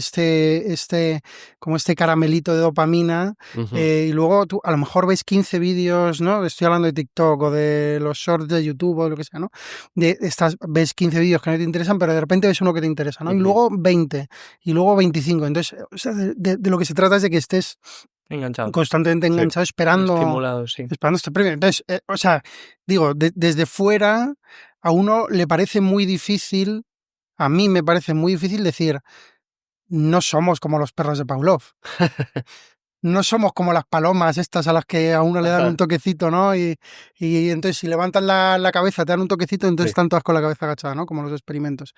como este caramelito de dopamina, y luego tú a lo mejor ves 15 vídeos, ¿no? Estoy hablando de TikTok o de los shorts de YouTube o lo que sea, ¿no? Ves 15 vídeos que no te interesan, pero de repente ves uno que te interesa, ¿no? Y luego 20, y luego 25. Entonces, o sea, de lo que se trata es de que estés enganchado, constantemente enganchado, estimulado, esperando este premio. Entonces, o sea, digo, desde fuera a uno le parece muy difícil, a mí me parece muy difícil decir, no somos como los perros de Pavlov. No somos como las palomas estas a las que a uno le dan un toquecito, ¿no? Y entonces si levantan la cabeza, te dan un toquecito, entonces están todas con la cabeza agachada, ¿no? Como los experimentos.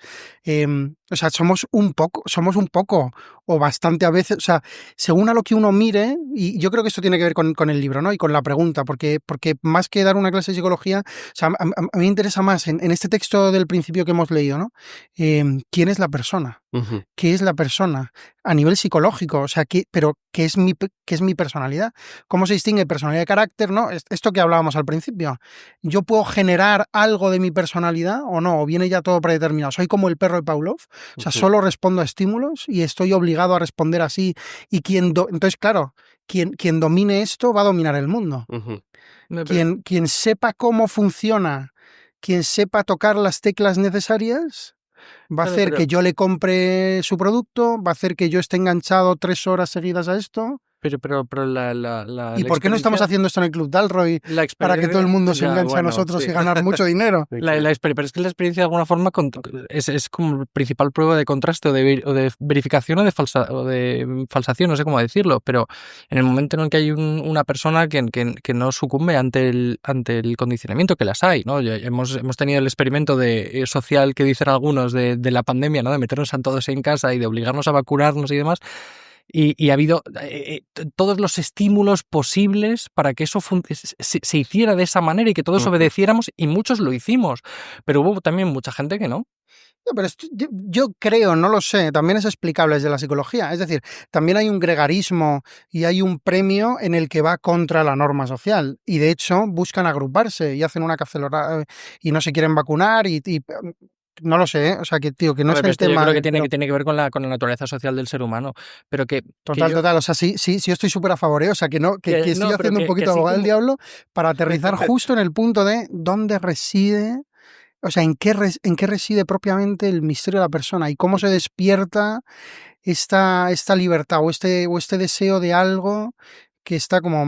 O sea, somos un poco, o bastante a veces, o sea, según a lo que uno mire, y yo creo que esto tiene que ver con el libro, ¿no? Y con la pregunta, porque más que dar una clase de psicología, o sea, a mí me interesa más en este texto del principio que hemos leído, ¿no? ¿Quién es la persona? ¿Qué es la persona? A nivel psicológico, o sea, ¿qué es mi personalidad? ¿Cómo se distingue personalidad de carácter? ¿No? Esto que hablábamos al principio. ¿Yo puedo generar algo de mi personalidad o no? ¿O viene ya todo predeterminado? ¿Soy como el perro de Pavlov? O sea, solo respondo a estímulos y estoy obligado a responder así. Y entonces, claro, quien domine esto va a dominar el mundo. Quien sepa cómo funciona, quien sepa tocar las teclas necesarias, va a hacer que yo le compre su producto, va a hacer que yo esté enganchado 3 horas seguidas a esto. Pero ¿Y por qué no estamos haciendo esto en el Club Dalroy para que todo el mundo se enganche a nosotros y ganar mucho dinero? Pero es que la experiencia de alguna forma es como principal prueba de contraste o de verificación o de falsación, no sé cómo decirlo, pero en el momento en el que hay una persona que no sucumbe ante el condicionamiento, que las hay, ¿no? Hemos tenido el experimento social que dicen algunos de la pandemia, ¿no? De meternos a todos en casa y de obligarnos a vacunarnos y demás. Y ha habido todos los estímulos posibles para que eso se hiciera de esa manera y que todos obedeciéramos, y muchos lo hicimos, pero hubo también mucha gente que no. No, pero yo creo, no lo sé, también es explicable desde la psicología. Es decir, también hay un gregarismo y hay un premio en el que va contra la norma social. Y de hecho buscan agruparse y hacen una cacelora y no se quieren vacunar y no lo sé, ¿eh? O sea, que tío, que no Hombre, es pero el esto yo tema creo que de... tiene, Pero que tiene que ver con la naturaleza social del ser humano. Pero que total, yo... total. O sea, sí, sí, sí, yo estoy súper a favor, ¿eh? O sea, que no, que estoy No, pero haciendo un que poquito así abogado del como... diablo para aterrizar justo en el punto de dónde reside. O sea, en qué reside propiamente el misterio de la persona y cómo se despierta esta libertad o este deseo de algo que está como...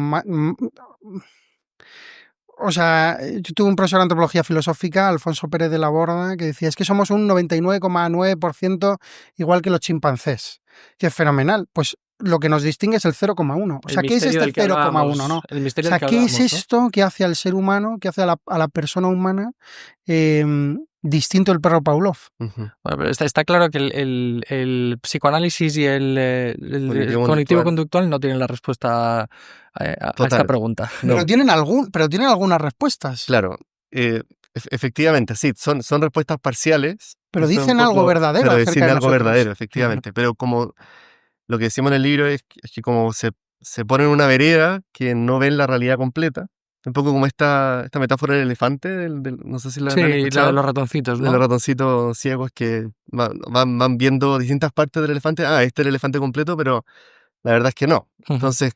O sea, yo tuve un profesor de antropología filosófica, Alfonso Pérez de la Borda, que decía, es que somos un 99,9% igual que los chimpancés, que es fenomenal. Pues lo que nos distingue es el 0,1. O El sea, ¿qué es misterio este del que 0,1, hablábamos, no? O el misterio del sea, que ¿qué es hablábamos, ¿no? esto que hace al ser humano, que hace a la persona humana distinto del perro Pavlov? Ujú. Bueno, pero está claro que el psicoanálisis y el Cognitivo conductual. cognitivo-conductual no tienen la respuesta a esta Total. pregunta. No, Pero tienen algunas respuestas. claro. Efectivamente, sí, son respuestas parciales. Pero Eso es un dicen algo poco, verdadero pero acerca decir de algo verdadero, nosotros. Ujú. efectivamente. Pero como lo que decimos en el libro es que como se ponen en una vereda que no ven la realidad completa. Un poco como esta metáfora del elefante, no sé si la han Sí, la de escuchado, los ratoncitos, de los ¿no? ratoncitos ciegos que van viendo distintas partes del elefante. Ah, este es el elefante completo, pero la verdad es que no. Ujú. Entonces,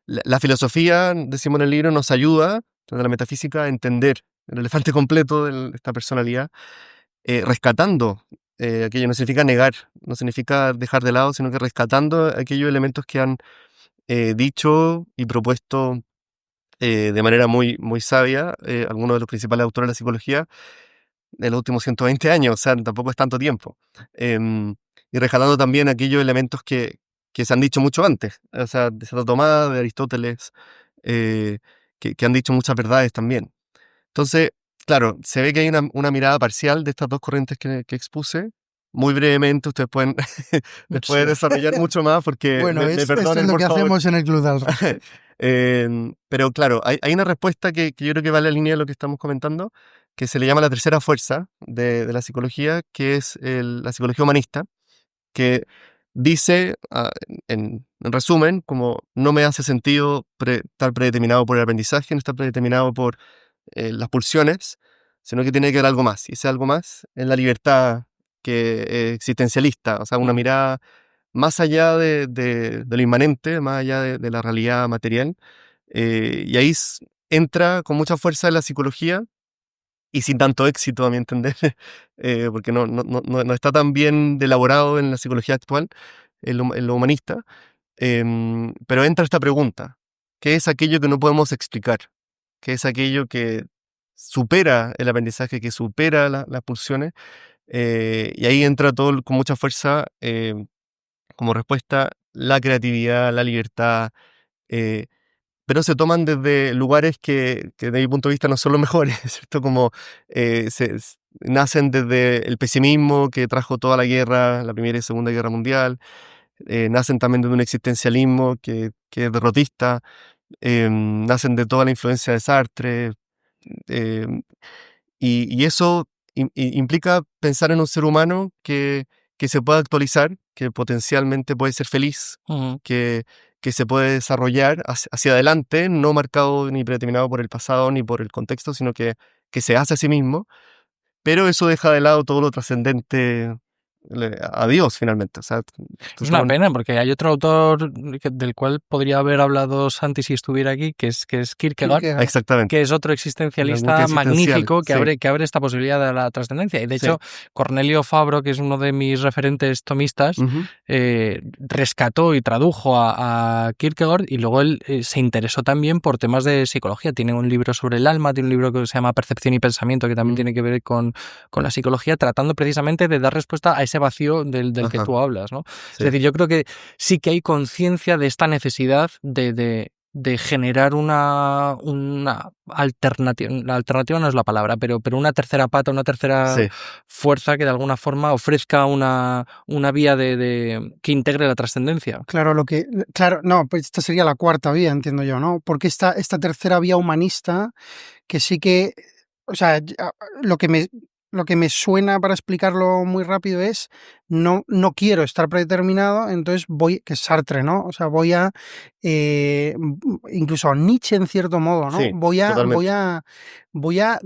la filosofía, decimos en el libro, nos ayuda, desde la metafísica, a entender el elefante completo de esta personalidad, rescatando aquello. No significa negar, no significa dejar de lado, sino que rescatando aquellos elementos que han dicho y propuesto de manera muy, muy sabia algunos de los principales autores de la psicología de los últimos 120 años, o sea, tampoco es tanto tiempo. Em, y rescatando también aquellos elementos que se han dicho mucho antes, o sea, de Santo Tomás, de Aristóteles, eh, que han dicho muchas verdades también. Entonces, claro, se ve que hay una mirada parcial de estas dos corrientes que expuse. Muy brevemente, ustedes pueden después Sí. desarrollar mucho más porque Bueno, me esto es perdonen, lo por que favor. hacemos en el Club del Rosco. Pero claro, hay una respuesta que yo creo que va en la línea de lo que estamos comentando, que se le llama la tercera fuerza de la psicología, que es la psicología humanista, que dice, en resumen, como no me hace sentido estar predeterminado por el aprendizaje, no estar predeterminado por las pulsiones, sino que tiene que haber algo más. Y ese algo más es la libertad existencialista, o sea, una Ujú. mirada más allá de lo inmanente, más allá de la realidad material. Y ahí entra con mucha fuerza en la psicología y sin tanto éxito, a mi entender, porque no está tan bien elaborado en la psicología actual, en lo humanista. Pero entra esta pregunta: ¿qué es aquello que no podemos explicar? ¿Qué es aquello que supera el aprendizaje, que supera las pulsiones? Y ahí entra todo con mucha fuerza como respuesta la creatividad, la libertad, eh, pero se toman desde lugares que de mi punto de vista no son los mejores, ¿cierto? Como nacen desde el pesimismo que trajo toda la guerra, la Primera y Segunda Guerra Mundial, nacen también de un existencialismo que es derrotista, nacen de toda la influencia de Sartre, em, y eso implica pensar en un ser humano que se pueda actualizar, que potencialmente puede ser feliz, Ujú. que se puede desarrollar hacia adelante, no marcado ni predeterminado por el pasado ni por el contexto, sino que se hace a sí mismo, pero eso deja de lado todo lo trascendente a Dios finalmente. O sea, Es una pena porque hay otro autor del cual podría haber hablado Santi si estuviera aquí, que es Kierkegaard, Kierkegaard. exactamente, que es otro la angustia existencialista existencial, magnífico sí, que abre esta posibilidad de la trascendencia. Y de sí. hecho, Cornelio Fabro, que es uno de mis referentes tomistas, Ujú, rescató y tradujo a Kierkegaard y luego él se interesó también por temas de psicología. Tiene un libro sobre el alma, tiene un libro que se llama Percepción y Pensamiento, que también tiene que ver con la psicología, tratando precisamente de dar respuesta a ese vacío del que ajá, tú hablas, ¿no? Es sí. decir, yo creo que sí que hay conciencia de esta necesidad de generar una alternativa. La alternativa no es la palabra, pero una tercera pata, una tercera Sí, fuerza que de alguna forma ofrezca una vía que integre la trascendencia. Claro, claro, no, pues esta sería la cuarta vía, entiendo yo, ¿no? Porque esta tercera vía humanista, que sí que, o sea, lo que lo que me suena para explicarlo muy rápido es no quiero estar predeterminado, entonces voy, que es Sartre, ¿no? O sea, voy a, incluso a Nietzsche en cierto modo, ¿no? Sí, totalmente. Voy a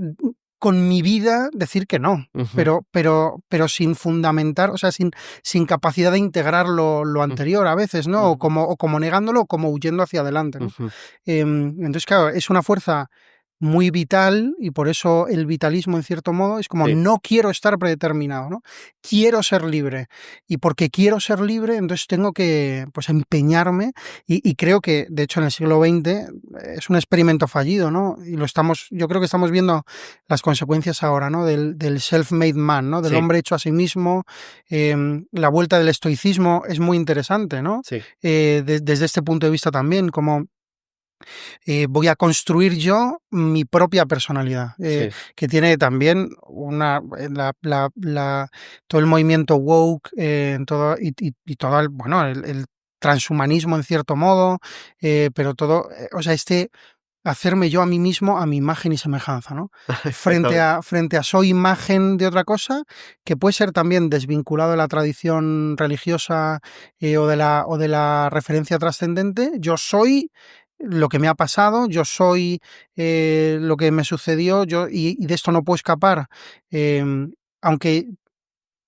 con mi vida decir que no, Ujú, pero sin fundamentar, o sea, sin capacidad de integrar lo ujú, anterior a veces, ¿no? ujú, O como negándolo o como huyendo hacia adelante, ¿no? ujú. Entonces, claro, es una fuerza muy vital y por eso el vitalismo en cierto modo es como Sí. no quiero estar predeterminado, ¿no? Quiero ser libre y porque quiero ser libre entonces tengo que pues empeñarme y creo que de hecho en el siglo XX es un experimento fallido, ¿no? Y lo estamos, yo creo que estamos viendo las consecuencias ahora, ¿no? Del self-made man, ¿no? Del Sí, hombre hecho a sí mismo. La vuelta del estoicismo es muy interesante, ¿no? sí, Desde este punto de vista también, como voy a construir yo mi propia personalidad, sí. que tiene también todo el movimiento woke, todo, y todo bueno, el transhumanismo en cierto modo, pero todo, o sea, hacerme yo a mí mismo a mi imagen y semejanza, ¿no? Exactamente. Frente a soy imagen de otra cosa, que puede ser también desvinculado de la tradición religiosa o de la referencia trascendente, yo soy lo que me ha pasado, yo soy lo que me sucedió, y de esto no puedo escapar. Eh, Aunque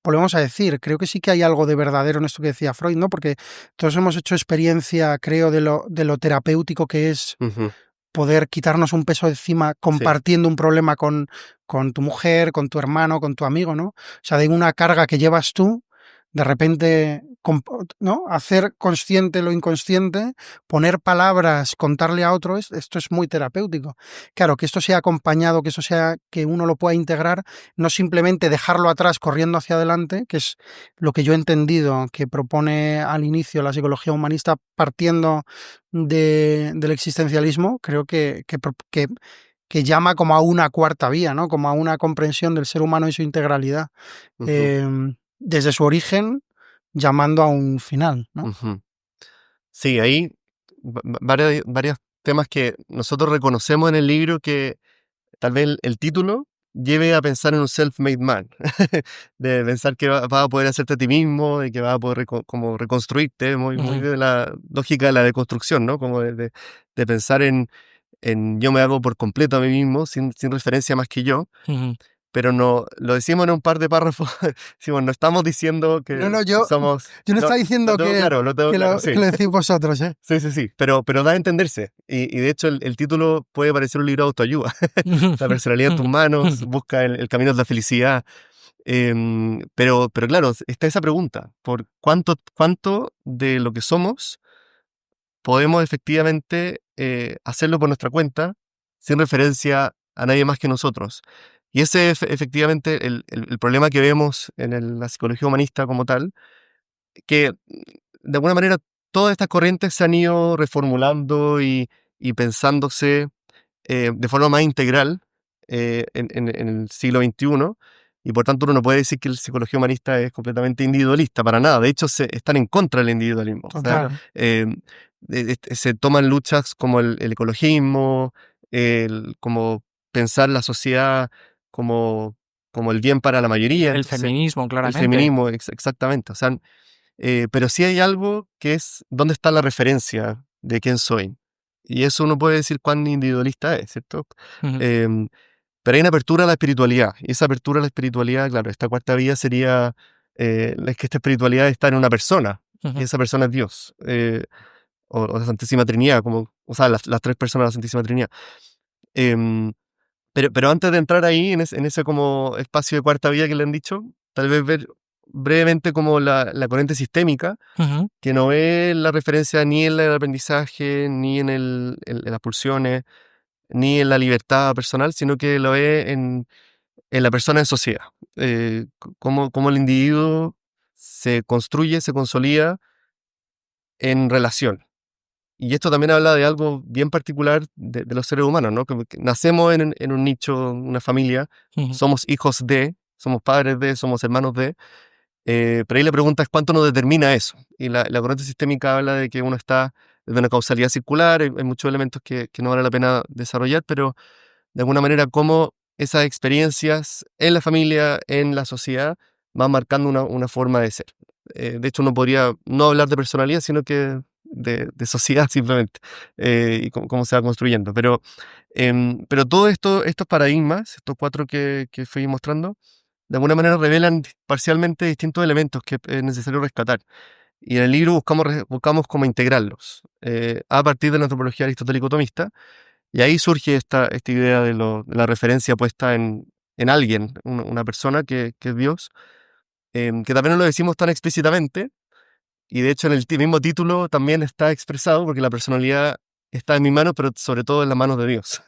volvemos a decir, creo que sí que hay algo de verdadero en esto que decía Freud, ¿no? Porque todos hemos hecho experiencia, creo, de lo terapéutico que es Ujú, poder quitarnos un peso de encima sí. compartiendo un problema con tu mujer, con tu hermano, con tu amigo, ¿no? O sea, de una carga que llevas tú, de repente, ¿no? Hacer consciente lo inconsciente, poner palabras, contarle a otro, esto es muy terapéutico. Claro, que esto sea acompañado, que eso sea, que uno lo pueda integrar, no simplemente dejarlo atrás corriendo hacia adelante, que es lo que yo he entendido que propone al inicio la psicología humanista partiendo del existencialismo, creo que llama como a una cuarta vía, ¿no? Como a una comprensión del ser humano y su integralidad, Ujú, eh, desde su origen, llamando a un final, ¿no? ujú. Sí, ahí varios temas que nosotros reconocemos en el libro que tal vez el título lleve a pensar en un self-made man, de pensar que vas a poder hacerte a ti mismo y que vas a poder como reconstruirte, muy Ujú, de la lógica de la deconstrucción, ¿no? Como de pensar en yo me hago por completo a mí mismo, sin referencia más que yo, Ujú. pero no, lo decimos en un par de párrafos, decimos, no estamos diciendo No, que no, somos, yo no no, estaba diciendo lo tengo claro, que sí. lo decís vosotros, ¿eh? Sí, sí, sí, pero da a entenderse. Y de hecho el título puede parecer un libro de autoayuda. La personalidad en tus manos, busca el camino de la felicidad. Pero claro, está esa pregunta, por cuánto de lo que somos podemos efectivamente hacerlo por nuestra cuenta, sin referencia a nadie más que nosotros. Y ese es efectivamente el problema que vemos en la psicología humanista como tal, que de alguna manera todas estas corrientes se han ido reformulando y pensándose de forma más integral en el siglo XXI, y por tanto uno no puede decir que la psicología humanista es completamente individualista, para nada. De hecho, están en contra del individualismo. O sea, Total. eh, se toman luchas como el ecologismo, como pensar la sociedad como, como el bien para la mayoría. El Entonces, feminismo, el claramente. feminismo, exactamente. O sea, pero sí hay algo que es dónde está la referencia de quién soy. Y eso uno puede decir cuán individualista es, ¿cierto? Ujú, Em, pero hay una apertura a la espiritualidad. Y esa apertura a la espiritualidad, claro, esta cuarta vía sería es que esta espiritualidad está en una persona. Y ujú, esa persona es Dios. O la Santísima Trinidad, como, o sea, las tres personas de la Santísima Trinidad. Em, pero antes de entrar ahí, en ese como espacio de cuarta vía que le han dicho, tal vez ver brevemente como la corriente sistémica, ujú. que no ve la referencia ni en el aprendizaje, ni en las pulsiones, ni en la libertad personal, sino que lo ve en la persona en sociedad. Cómo el individuo se construye, se consolida en relación. Y esto también habla de algo bien particular de los seres humanos, ¿no? Que nacemos en un nicho, una familia, Ujú, somos hijos de, somos padres de, somos hermanos de. Pero ahí la pregunta es cuánto nos determina eso. Y la corriente sistémica habla de que uno está de una causalidad circular, hay muchos elementos que no vale la pena desarrollar, pero de alguna manera cómo esas experiencias en la familia, en la sociedad, van marcando una forma de ser. De hecho, uno podría no hablar de personalidad, sino que de sociedad simplemente, y cómo se va construyendo. Pero todo esto, estos paradigmas, estos cuatro que fui mostrando, de alguna manera revelan parcialmente distintos elementos que es necesario rescatar. Y en el libro buscamos cómo integrarlos a partir de la antropología aristotélico-tomista, y ahí surge esta idea de la referencia puesta en alguien, una persona que es Dios, que también no lo decimos tan explícitamente, y de hecho en el mismo título también está expresado, porque la personalidad está en mis manos, pero sobre todo en las manos de Dios.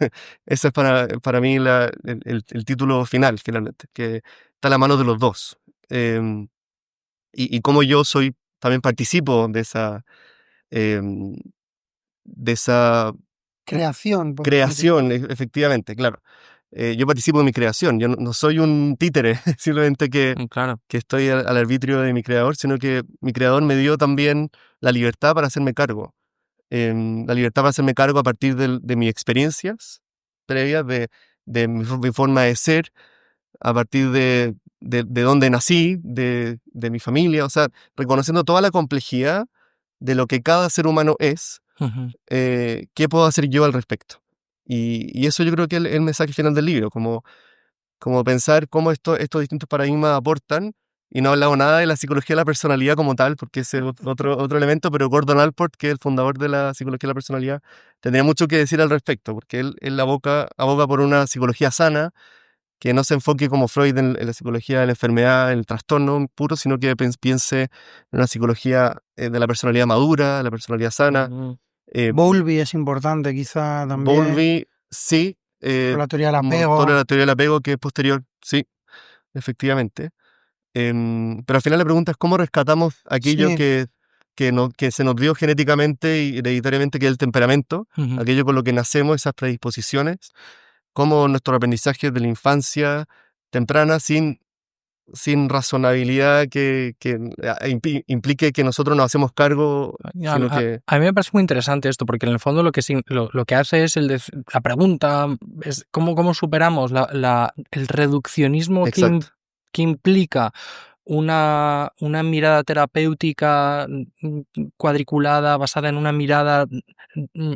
Ese es para mí el título final, finalmente, que está en la mano de los dos. Em, y cómo yo también participo em, de esa Creación, podríamos decir. creación, efectivamente, claro. Yo participo de mi creación, yo no soy un títere, simplemente Claro. que estoy al arbitrio de mi creador, sino que mi creador me dio también la libertad para hacerme cargo. La libertad para hacerme cargo a partir de mis experiencias previas, de mi forma de ser, a partir de dónde nací, de mi familia, o sea, reconociendo toda la complejidad de lo que cada ser humano es, Ujú. ¿qué puedo hacer yo al respecto? Y eso yo creo que es el mensaje final del libro, como pensar cómo estos distintos paradigmas aportan, y no he hablado nada de la psicología de la personalidad como tal, porque ese es otro elemento, pero Gordon Allport, que es el fundador de la psicología de la personalidad, tendría mucho que decir al respecto, porque él aboga por una psicología sana, que no se enfoque como Freud en la psicología de la enfermedad, en el trastorno puro, sino que piense en una psicología de la personalidad madura, la personalidad sana. Mm. Bowlby es importante, quizá también, Bowlby, sí, por la teoría del como autor de apego. la teoría del apego, que es posterior, sí, efectivamente. Pero al final la pregunta es cómo rescatamos aquello Sí, que se nos dio genéticamente y hereditariamente, que es el temperamento, Ujú. aquello con lo que nacemos, esas predisposiciones, cómo nuestro aprendizaje de la infancia temprana, sin razonabilidad que implique que nosotros nos hacemos cargo, sino que... A mí me parece muy interesante esto, porque en el fondo lo que hace es la pregunta es cómo superamos el reduccionismo Exacto. que implica una mirada terapéutica cuadriculada, basada en una mirada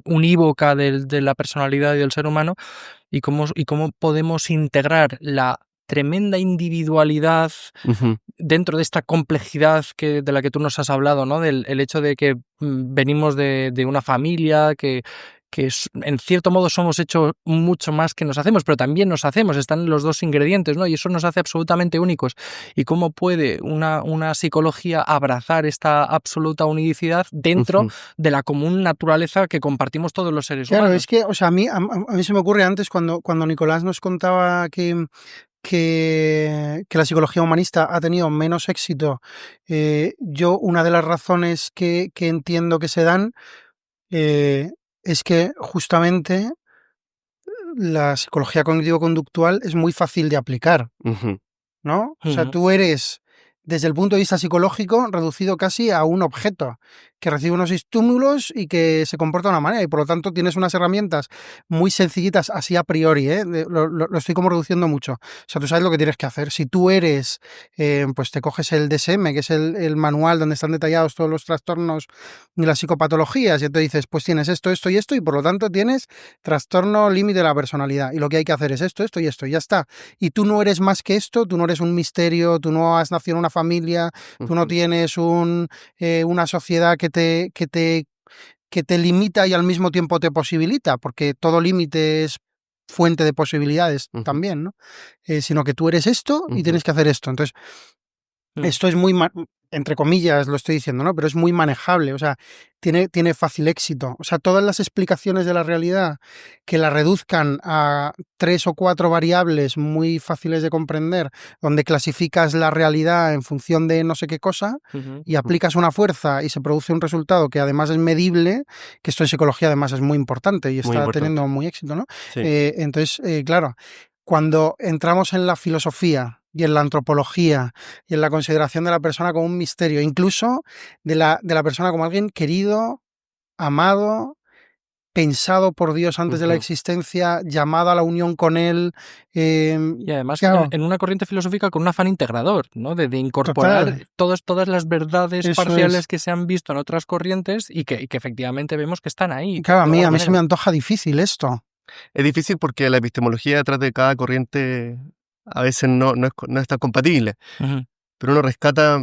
unívoca de la personalidad y del ser humano, y cómo podemos integrar la tremenda individualidad Ujú, dentro de esta complejidad de la que tú nos has hablado, ¿no? Del el hecho de que venimos de una familia, en cierto modo somos hechos mucho más que nos hacemos, pero también nos hacemos, están los dos ingredientes, ¿no? Y eso nos hace absolutamente únicos. ¿Y cómo puede una psicología abrazar esta absoluta unicidad dentro ujú, de la común naturaleza que compartimos todos los seres claro, es humanos? que, o sea, a mí se me ocurre antes cuando Nicolás nos contaba que la psicología humanista ha tenido menos éxito. Yo, una de las razones que entiendo que se dan es que justamente la psicología cognitivo-conductual es muy fácil de aplicar, ujú, ¿no? O sea, Ujú. tú eres, desde el punto de vista psicológico, reducido casi a un objeto que recibe unos estímulos y que se comporta de una manera, y por lo tanto tienes unas herramientas muy sencillitas, así a priori, ¿eh? Lo estoy como reduciendo mucho. O sea, tú sabes lo que tienes que hacer. Si tú eres, pues te coges el DSM, que es el manual donde están detallados todos los trastornos y las psicopatologías, y te dices, pues tienes esto, esto y esto, y por lo tanto tienes trastorno límite de la personalidad, y lo que hay que hacer es esto, esto y esto, y ya está. Y tú no eres más que esto, tú no eres un misterio, tú no has nacido en una familia, tú no ujú, tienes una sociedad que te limita y al mismo tiempo te posibilita, porque todo límite es fuente de posibilidades ujú, también, ¿no? Sino que tú eres esto y ujú, tienes que hacer esto. Entonces, Mm. esto es entre comillas lo estoy diciendo, ¿no? Pero es muy manejable, o sea, tiene fácil éxito. O sea, todas las explicaciones de la realidad que la reduzcan a 3 o 4 variables muy fáciles de comprender, donde clasificas la realidad en función de no sé qué cosa Ujú. y aplicas una fuerza y se produce un resultado que además es medible, que esto en psicología además es muy importante y muy está importante. teniendo muy éxito, ¿no? Sí. Entonces, claro, cuando entramos en la filosofía y en la antropología y en la consideración de la persona como un misterio, incluso de la persona como alguien querido, amado pensado por Dios antes de la Ujú. existencia, llamado a la unión con Él. Y además Claro, en una corriente filosófica con un afán integrador, ¿no? De incorporar total, todas las verdades eso es. parciales que se han visto en otras corrientes y que efectivamente vemos que están ahí, Claro, de alguna a mí se me manera. antoja difícil esto. Es difícil porque la epistemología detrás de cada corriente a veces no es tan compatible, Ujú. pero uno rescata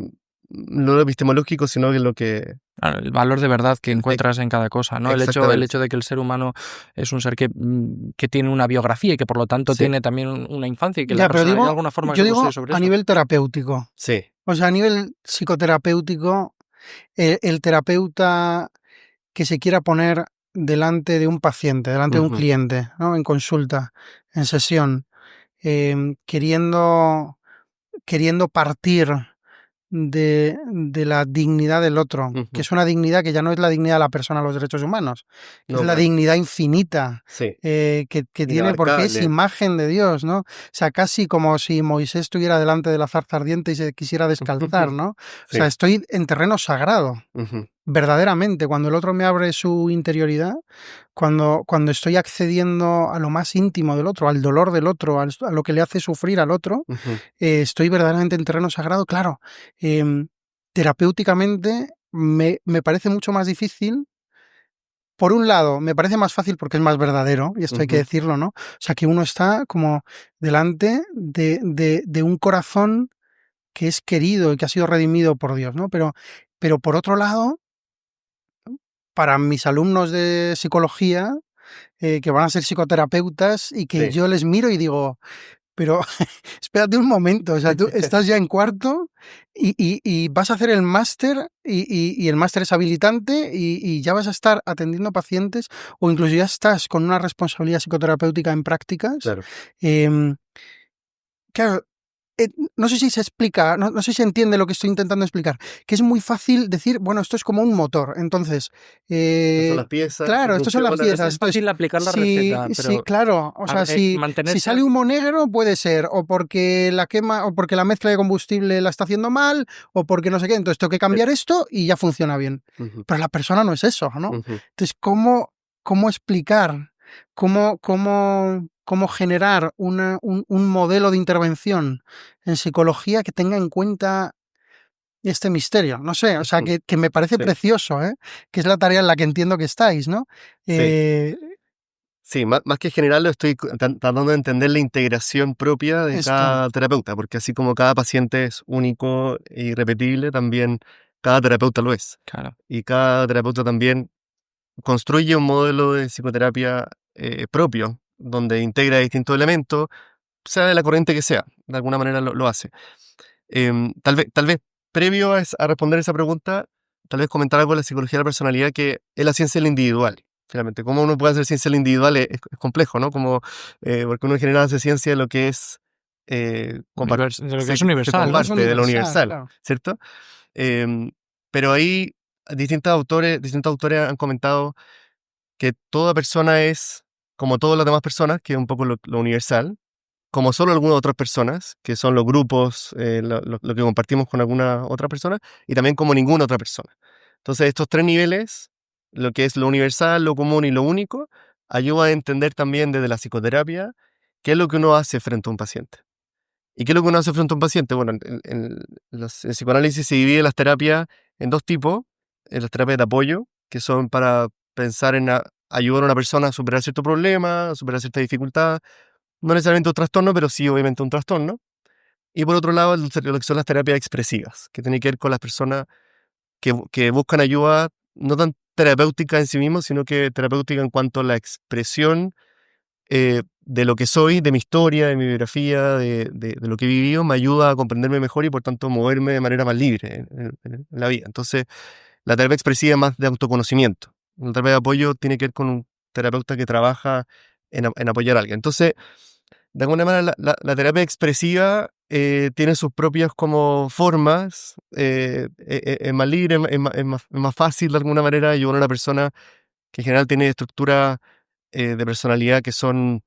no lo epistemológico, sino que lo que... Claro, el valor de verdad que e- encuentras en cada cosa, ¿no? El Exactamente. hecho de que el ser humano es un ser que tiene una biografía y que por lo tanto Sí, tiene también una infancia y que la Ya, pero personalidad de digo, alguna forma yo se construye digo sobre a eso. nivel terapéutico. sí. O sea, a nivel psicoterapéutico, el terapeuta que se quiera poner delante de un paciente, delante de un Ujú. cliente, ¿no? En consulta, en sesión, queriendo, queriendo partir de la dignidad del otro, que Ujú. es una dignidad que ya no es la dignidad de la persona, los derechos humanos, que es No, la claro. dignidad infinita, Sí. que tiene, porque es Inabarcable. imagen de Dios, ¿no? O sea, casi como si Moisés estuviera delante de la zarza ardiente y se quisiera descalzar, ¿no? O sea, Sí. estoy en terreno sagrado. Ujú. Verdaderamente, cuando el otro me abre su interioridad, cuando estoy accediendo a lo más íntimo del otro, al dolor del otro, a lo que le hace sufrir al otro, Ujú. estoy verdaderamente en terreno sagrado, claro. Terapéuticamente me parece mucho más difícil. Por un lado, me parece más fácil porque es más verdadero, y esto hay que Ujú. decirlo, ¿no? O sea, que uno está como delante de un corazón que es querido y que ha sido redimido por Dios, ¿no? Pero por otro lado, para mis alumnos de psicología, que van a ser psicoterapeutas y que Sí. yo les miro y digo, pero espérate un momento, o sea, tú estás ya en cuarto y vas a hacer el máster y el máster es habilitante y ya vas a estar atendiendo pacientes o incluso ya estás con una responsabilidad psicoterapéutica en prácticas. Claro. em, claro, no sé si se explica, no sé si se entiende lo que estoy intentando explicar, que es muy fácil decir, bueno, esto es como un motor, entonces, Estas son las piezas que claro, estas son las funcionan. piezas, Es entonces, fácil aplicar la sí, receta, sí, pero claro, o sea, si mantenerse... sale humo negro puede ser o porque la quema, o porque la mezcla de combustible la está haciendo mal, o porque no sé qué, entonces tengo que Sí. cambiar esto y ya funciona bien, Ujú. pero la persona no es eso, ¿no? Ujú. Entonces, ¿cómo explicar? ¿Cómo generar un modelo de intervención en psicología que tenga en cuenta este misterio? No sé, o sea, Ujú. que me parece Sí. precioso, ¿eh? Que es la tarea en la que entiendo que estáis, ¿no? Sí. Eh, Sí, más que generarlo, estoy tratando de entender la integración propia de esto, cada terapeuta, porque así como cada paciente es único e irrepetible, también cada terapeuta lo es. Claro. Y cada terapeuta también construye un modelo de psicoterapia propio, donde integra distintos elementos, sea de la corriente que sea, de alguna manera lo hace. Tal vez previo a responder esa pregunta, tal vez comentar algo de la psicología de la personalidad, que es la ciencia de lo individual. Finalmente, cómo uno puede hacer ciencia de lo individual es complejo, ¿no? Porque uno en general hace ciencia de lo que es, De lo que es se de lo que es universal. comparte, de lo universal, universal, claro. ¿cierto? Em, pero ahí distintos autores han comentado que toda persona es como todas las demás personas, que es un poco lo universal, como solo algunas otras personas, que son los grupos, lo que compartimos con alguna otra persona, y también como ninguna otra persona. Entonces, estos tres niveles, lo que es lo universal, lo común y lo único, ayuda a entender también desde la psicoterapia qué es lo que uno hace frente a un paciente. ¿Y qué es lo que uno hace frente a un paciente? Bueno, el psicoanálisis se divide las terapias en dos tipos: las terapias de apoyo, que son para pensar en ayudar a una persona a superar cierto problema, a superar cierta dificultad, no necesariamente un trastorno, pero sí obviamente un trastorno. Y por otro lado, lo que son las terapias expresivas, que tienen que ver con las personas que buscan ayuda, no tan terapéutica en sí mismos, sino que terapéutica en cuanto a la expresión de lo que soy, de mi historia, de mi biografía, de lo que he vivido, me ayuda a comprenderme mejor y por tanto moverme de manera más libre en la vida. Entonces, la terapia expresiva es más de autoconocimiento. La terapia de apoyo tiene que ver con un terapeuta que trabaja en apoyar a alguien. Entonces, de alguna manera, la terapia expresiva tiene sus propias como formas, es más libre, es más fácil de alguna manera ayudar a una persona que en general tiene estructuras de personalidad que son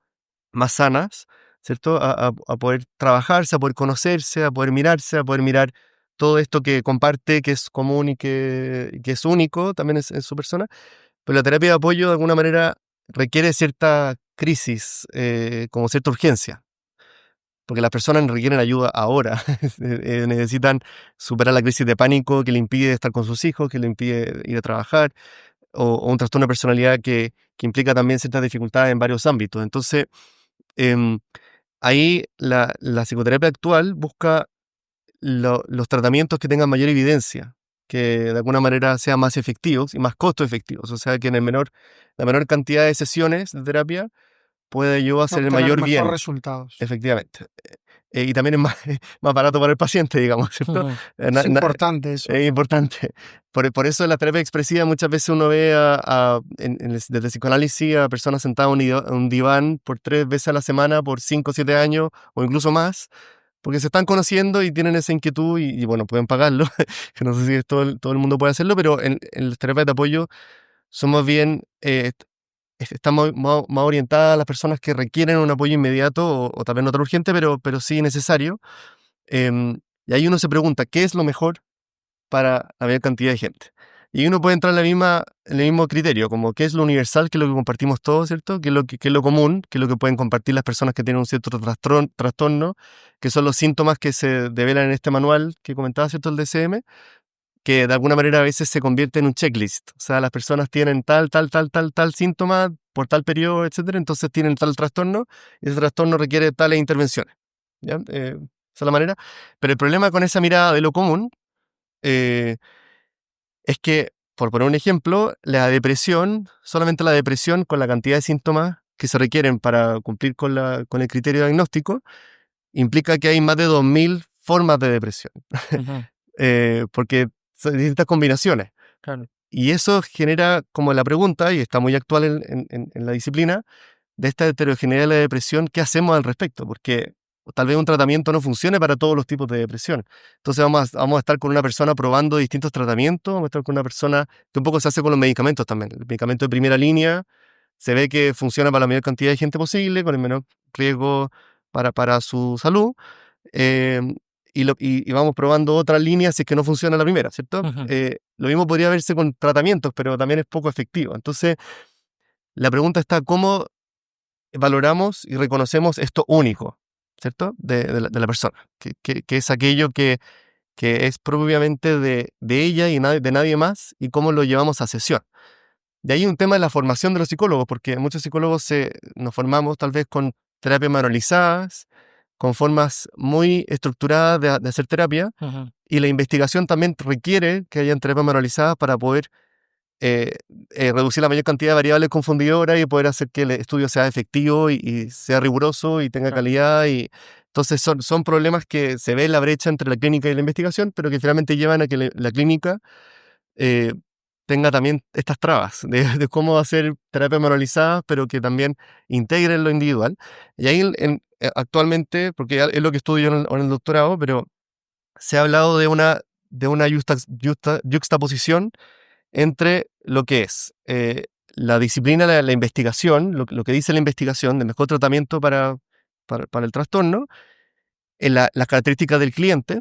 más sanas, ¿cierto? A poder trabajarse, a poder conocerse, a poder mirarse, a poder mirar todo esto que comparte, que es común y que es único también en su persona, pero la terapia de apoyo de alguna manera requiere cierta crisis, como cierta urgencia, porque las personas requieren ayuda ahora. Necesitan superar la crisis de pánico que le impide estar con sus hijos, que le impide ir a trabajar, o un trastorno de personalidad que implica también ciertas dificultades en varios ámbitos. Entonces, em, ahí la psicoterapia actual busca los tratamientos que tengan mayor evidencia, que de alguna manera sean más efectivos y más costo efectivos. O sea, que en la menor cantidad de sesiones de terapia puede yo hacer el Obtener mayor mejores bien, resultados. efectivamente. Y también es más, más barato para el paciente, digamos, ¿cierto? Ujú. Es importante eso. Es importante. Por eso en la terapia expresiva muchas veces uno ve desde el psicoanálisis a personas sentadas en un diván por 3 veces a la semana, por 5 o 7 años, o incluso más, porque se están conociendo y tienen esa inquietud y bueno, pueden pagarlo, que no sé si todo el mundo puede hacerlo, pero en las terapias de apoyo somos bien, estamos más orientadas a las personas que requieren un apoyo inmediato o también no tan urgente, pero sí necesario. Y ahí uno se pregunta, ¿qué es lo mejor para la mayor cantidad de gente? Y uno puede entrar en el mismo criterio, como qué es lo universal, qué es lo que compartimos todos, ¿cierto? Qué es lo común, qué es lo que pueden compartir las personas que tienen un cierto trastorno, que son los síntomas que se develan en este manual que comentaba, ¿cierto? El DSM, que de alguna manera a veces se convierte en un checklist. O sea, las personas tienen tal síntoma por tal periodo, etcétera, entonces tienen tal trastorno y ese trastorno requiere tales intervenciones. ¿Ya? Esa es la manera. Pero el problema con esa mirada de lo común eh, es que, por poner un ejemplo, la depresión, solamente la depresión con la cantidad de síntomas que se requieren para cumplir con el criterio diagnóstico, implica que hay más de 2000 formas de depresión, Ujú. porque son distintas combinaciones. Claro. Y eso genera como la pregunta, y está muy actual en la disciplina, de esta heterogeneidad de la depresión, ¿qué hacemos al respecto? Porque tal vez un tratamiento no funcione para todos los tipos de depresión. Entonces vamos a estar con una persona probando distintos tratamientos, vamos a estar con una persona que un poco se hace con los medicamentos también. El medicamento de primera línea se ve que funciona para la mayor cantidad de gente posible, con el menor riesgo para su salud, eh, y vamos probando otras líneas si es que no funciona la primera, ¿cierto? Ujú. Lo mismo podría verse con tratamientos, pero también es poco efectivo. Entonces, la pregunta está, ¿cómo valoramos y reconocemos esto único, ¿cierto? De la persona, que es aquello que es propiamente de ella y de nadie más, y cómo lo llevamos a sesión. De ahí un tema de la formación de los psicólogos, porque muchos psicólogos nos formamos tal vez con terapias manualizadas, con formas muy estructuradas de hacer terapia, Ujú. y la investigación también requiere que hayan terapias manualizadas para poder eh, reducir la mayor cantidad de variables confundidoras y poder hacer que el estudio sea efectivo y sea riguroso y tenga Claro. calidad. Y entonces son problemas que se ve en la brecha entre la clínica y la investigación, pero que finalmente llevan a que la clínica eh, tenga también estas trabas de cómo hacer terapia manualizada, pero que también integren lo individual. Y ahí actualmente, porque es lo que estudio en el doctorado, pero se ha hablado de una yuxtaposición entre lo que es la disciplina, la investigación, lo que dice la investigación de mejor tratamiento para el trastorno, en las características del cliente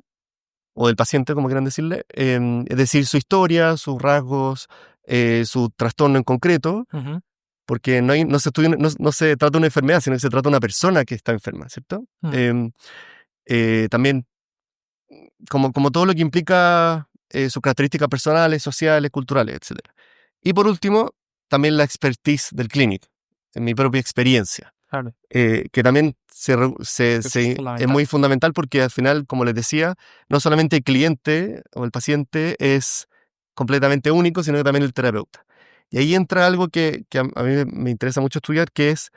o del paciente, como quieran decirle, es decir, su historia, sus rasgos, su trastorno en concreto, Ujú. porque no se estudia, no se trata de una enfermedad, sino que se trata de una persona que está enferma, ¿cierto? Mm. También, como todo lo que implica sus características personales, sociales, culturales, etcétera. Y por último, también la expertise del clínico, en mi propia experiencia, Claro. que también Eso es es fundamental. muy fundamental porque al final, como les decía, no solamente el cliente o el paciente es completamente único, sino que también el terapeuta. Y ahí entra algo que a mí me interesa mucho estudiar, que es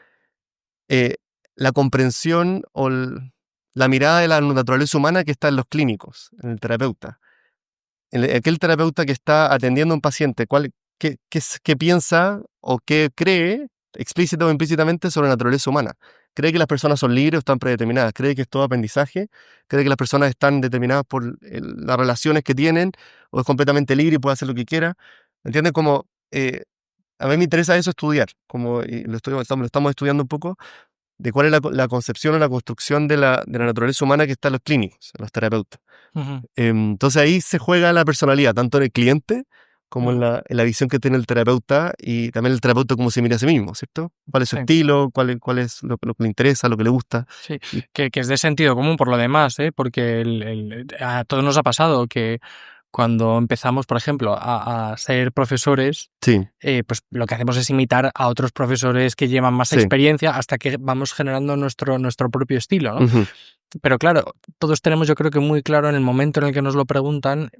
eh, la comprensión o la mirada de la naturaleza humana que está en los clínicos, en el terapeuta. Aquel terapeuta que está atendiendo a un paciente, qué piensa o qué cree, explícita o implícitamente, sobre la naturaleza humana. ¿Cree que las personas son libres o están predeterminadas? ¿Cree que es todo aprendizaje? ¿Cree que las personas están determinadas por las relaciones que tienen? ¿O es completamente libre y puede hacer lo que quiera? ¿Entienden? Como, a mí me interesa eso estudiar, como, y lo estamos estudiando un poco, de cuál es la concepción o la construcción de la naturaleza humana que está en los clínicos, en los terapeutas. Ujú. Entonces ahí se juega la personalidad, tanto en el cliente como en la visión que tiene el terapeuta y también el terapeuta cómo se mira a sí mismo, ¿cierto? ¿Cuál es su estilo? ¿Cuál es lo que le interesa, lo que le gusta? Sí, que es de sentido común por lo demás, ¿eh? Porque a todos nos ha pasado que cuando empezamos, por ejemplo, a ser profesores, Sí, pues lo que hacemos es imitar a otros profesores que llevan más sí. experiencia hasta que vamos generando nuestro propio estilo, ¿no? Ujú. Pero claro, todos tenemos, yo creo que muy claro en el momento en el que nos lo preguntan,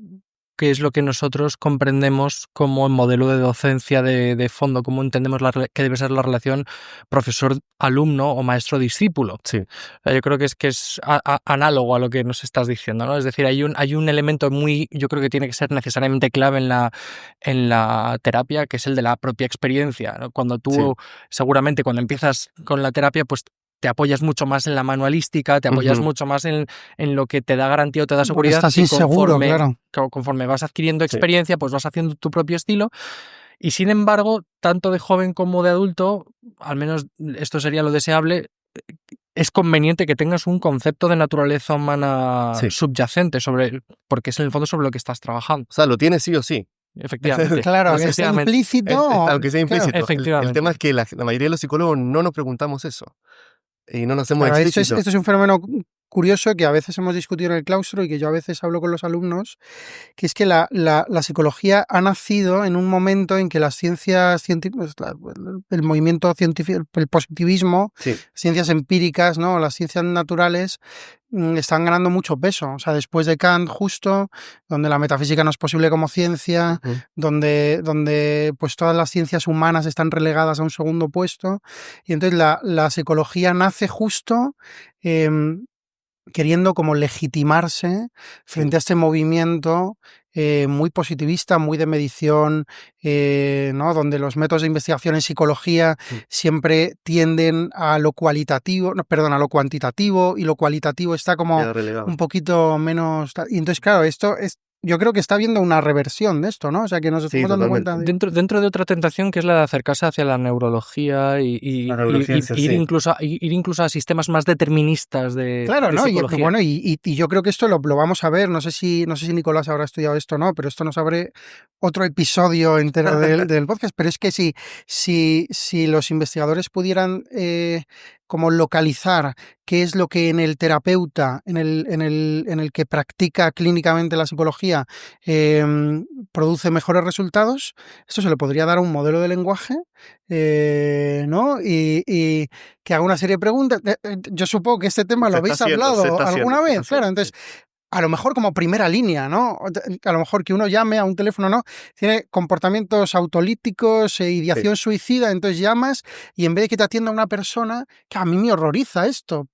qué es lo que nosotros comprendemos como el modelo de docencia de fondo, cómo entendemos que debe ser la relación profesor-alumno o maestro-discípulo. Sí. Yo creo que es análogo a lo que nos estás diciendo, ¿no? Es decir, hay un elemento yo creo que tiene que ser necesariamente clave en la terapia, que es el de la propia experiencia, ¿no? Cuando tú, seguramente cuando empiezas con la terapia, pues te apoyas mucho más en la manualística, te apoyas mucho más en lo que te da garantía o te da seguridad. Estás inseguro, claro. Conforme vas adquiriendo experiencia, pues vas haciendo tu propio estilo. Y sin embargo, tanto de joven como de adulto, al menos esto sería lo deseable, es conveniente que tengas un concepto de naturaleza humana subyacente porque es en el fondo sobre lo que estás trabajando. O sea, lo tienes sí o sí. Efectivamente. Claro, aunque sea implícito. Aunque sea implícito. Claro, efectivamente. El tema es que la mayoría de los psicólogos no nos preguntamos eso. Y no nos hacemos Claro, explícito. esto es un fenómeno curioso que a veces hemos discutido en el claustro y que yo a veces hablo con los alumnos, que es que la psicología ha nacido en un momento en que las ciencias científicas, el movimiento científico, el positivismo, ciencias empíricas, ¿no? Las ciencias naturales están ganando mucho peso. O sea, después de Kant, justo, donde la metafísica no es posible como ciencia, donde pues todas las ciencias humanas están relegadas a un segundo puesto. Y entonces la psicología nace justo queriendo como legitimarse frente a este movimiento muy positivista, muy de medición, ¿no? Donde los métodos de investigación en psicología siempre tienden a lo cualitativo, no, perdón, a lo cuantitativo, y lo cualitativo está como un poquito menos. Y entonces, claro, yo creo que está habiendo una reversión de esto, ¿no? O sea, que nos estamos dando cuenta de... Dentro de otra tentación que es la de acercarse hacia la neurología y ir incluso a sistemas más deterministas de Claro, ¿no? psicología. Y yo creo que esto lo vamos a ver, no sé si Nicolás habrá estudiado esto o no, pero esto nos abre otro episodio entero del podcast, pero es que si los investigadores pudieran como localizar qué es lo que en el terapeuta, en el que practica clínicamente la psicología, produce mejores resultados, esto se le podría dar a un modelo de lenguaje, ¿no? Y que haga una serie de preguntas. Yo supongo que este tema lo habéis hablado alguna vez, claro. Entonces, a lo mejor como primera línea, ¿no? A lo mejor que uno llame a un teléfono, ¿no? Tiene comportamientos autolíticos, ideación suicida, entonces llamas y en vez de que te atienda una persona, que a mí me horroriza esto,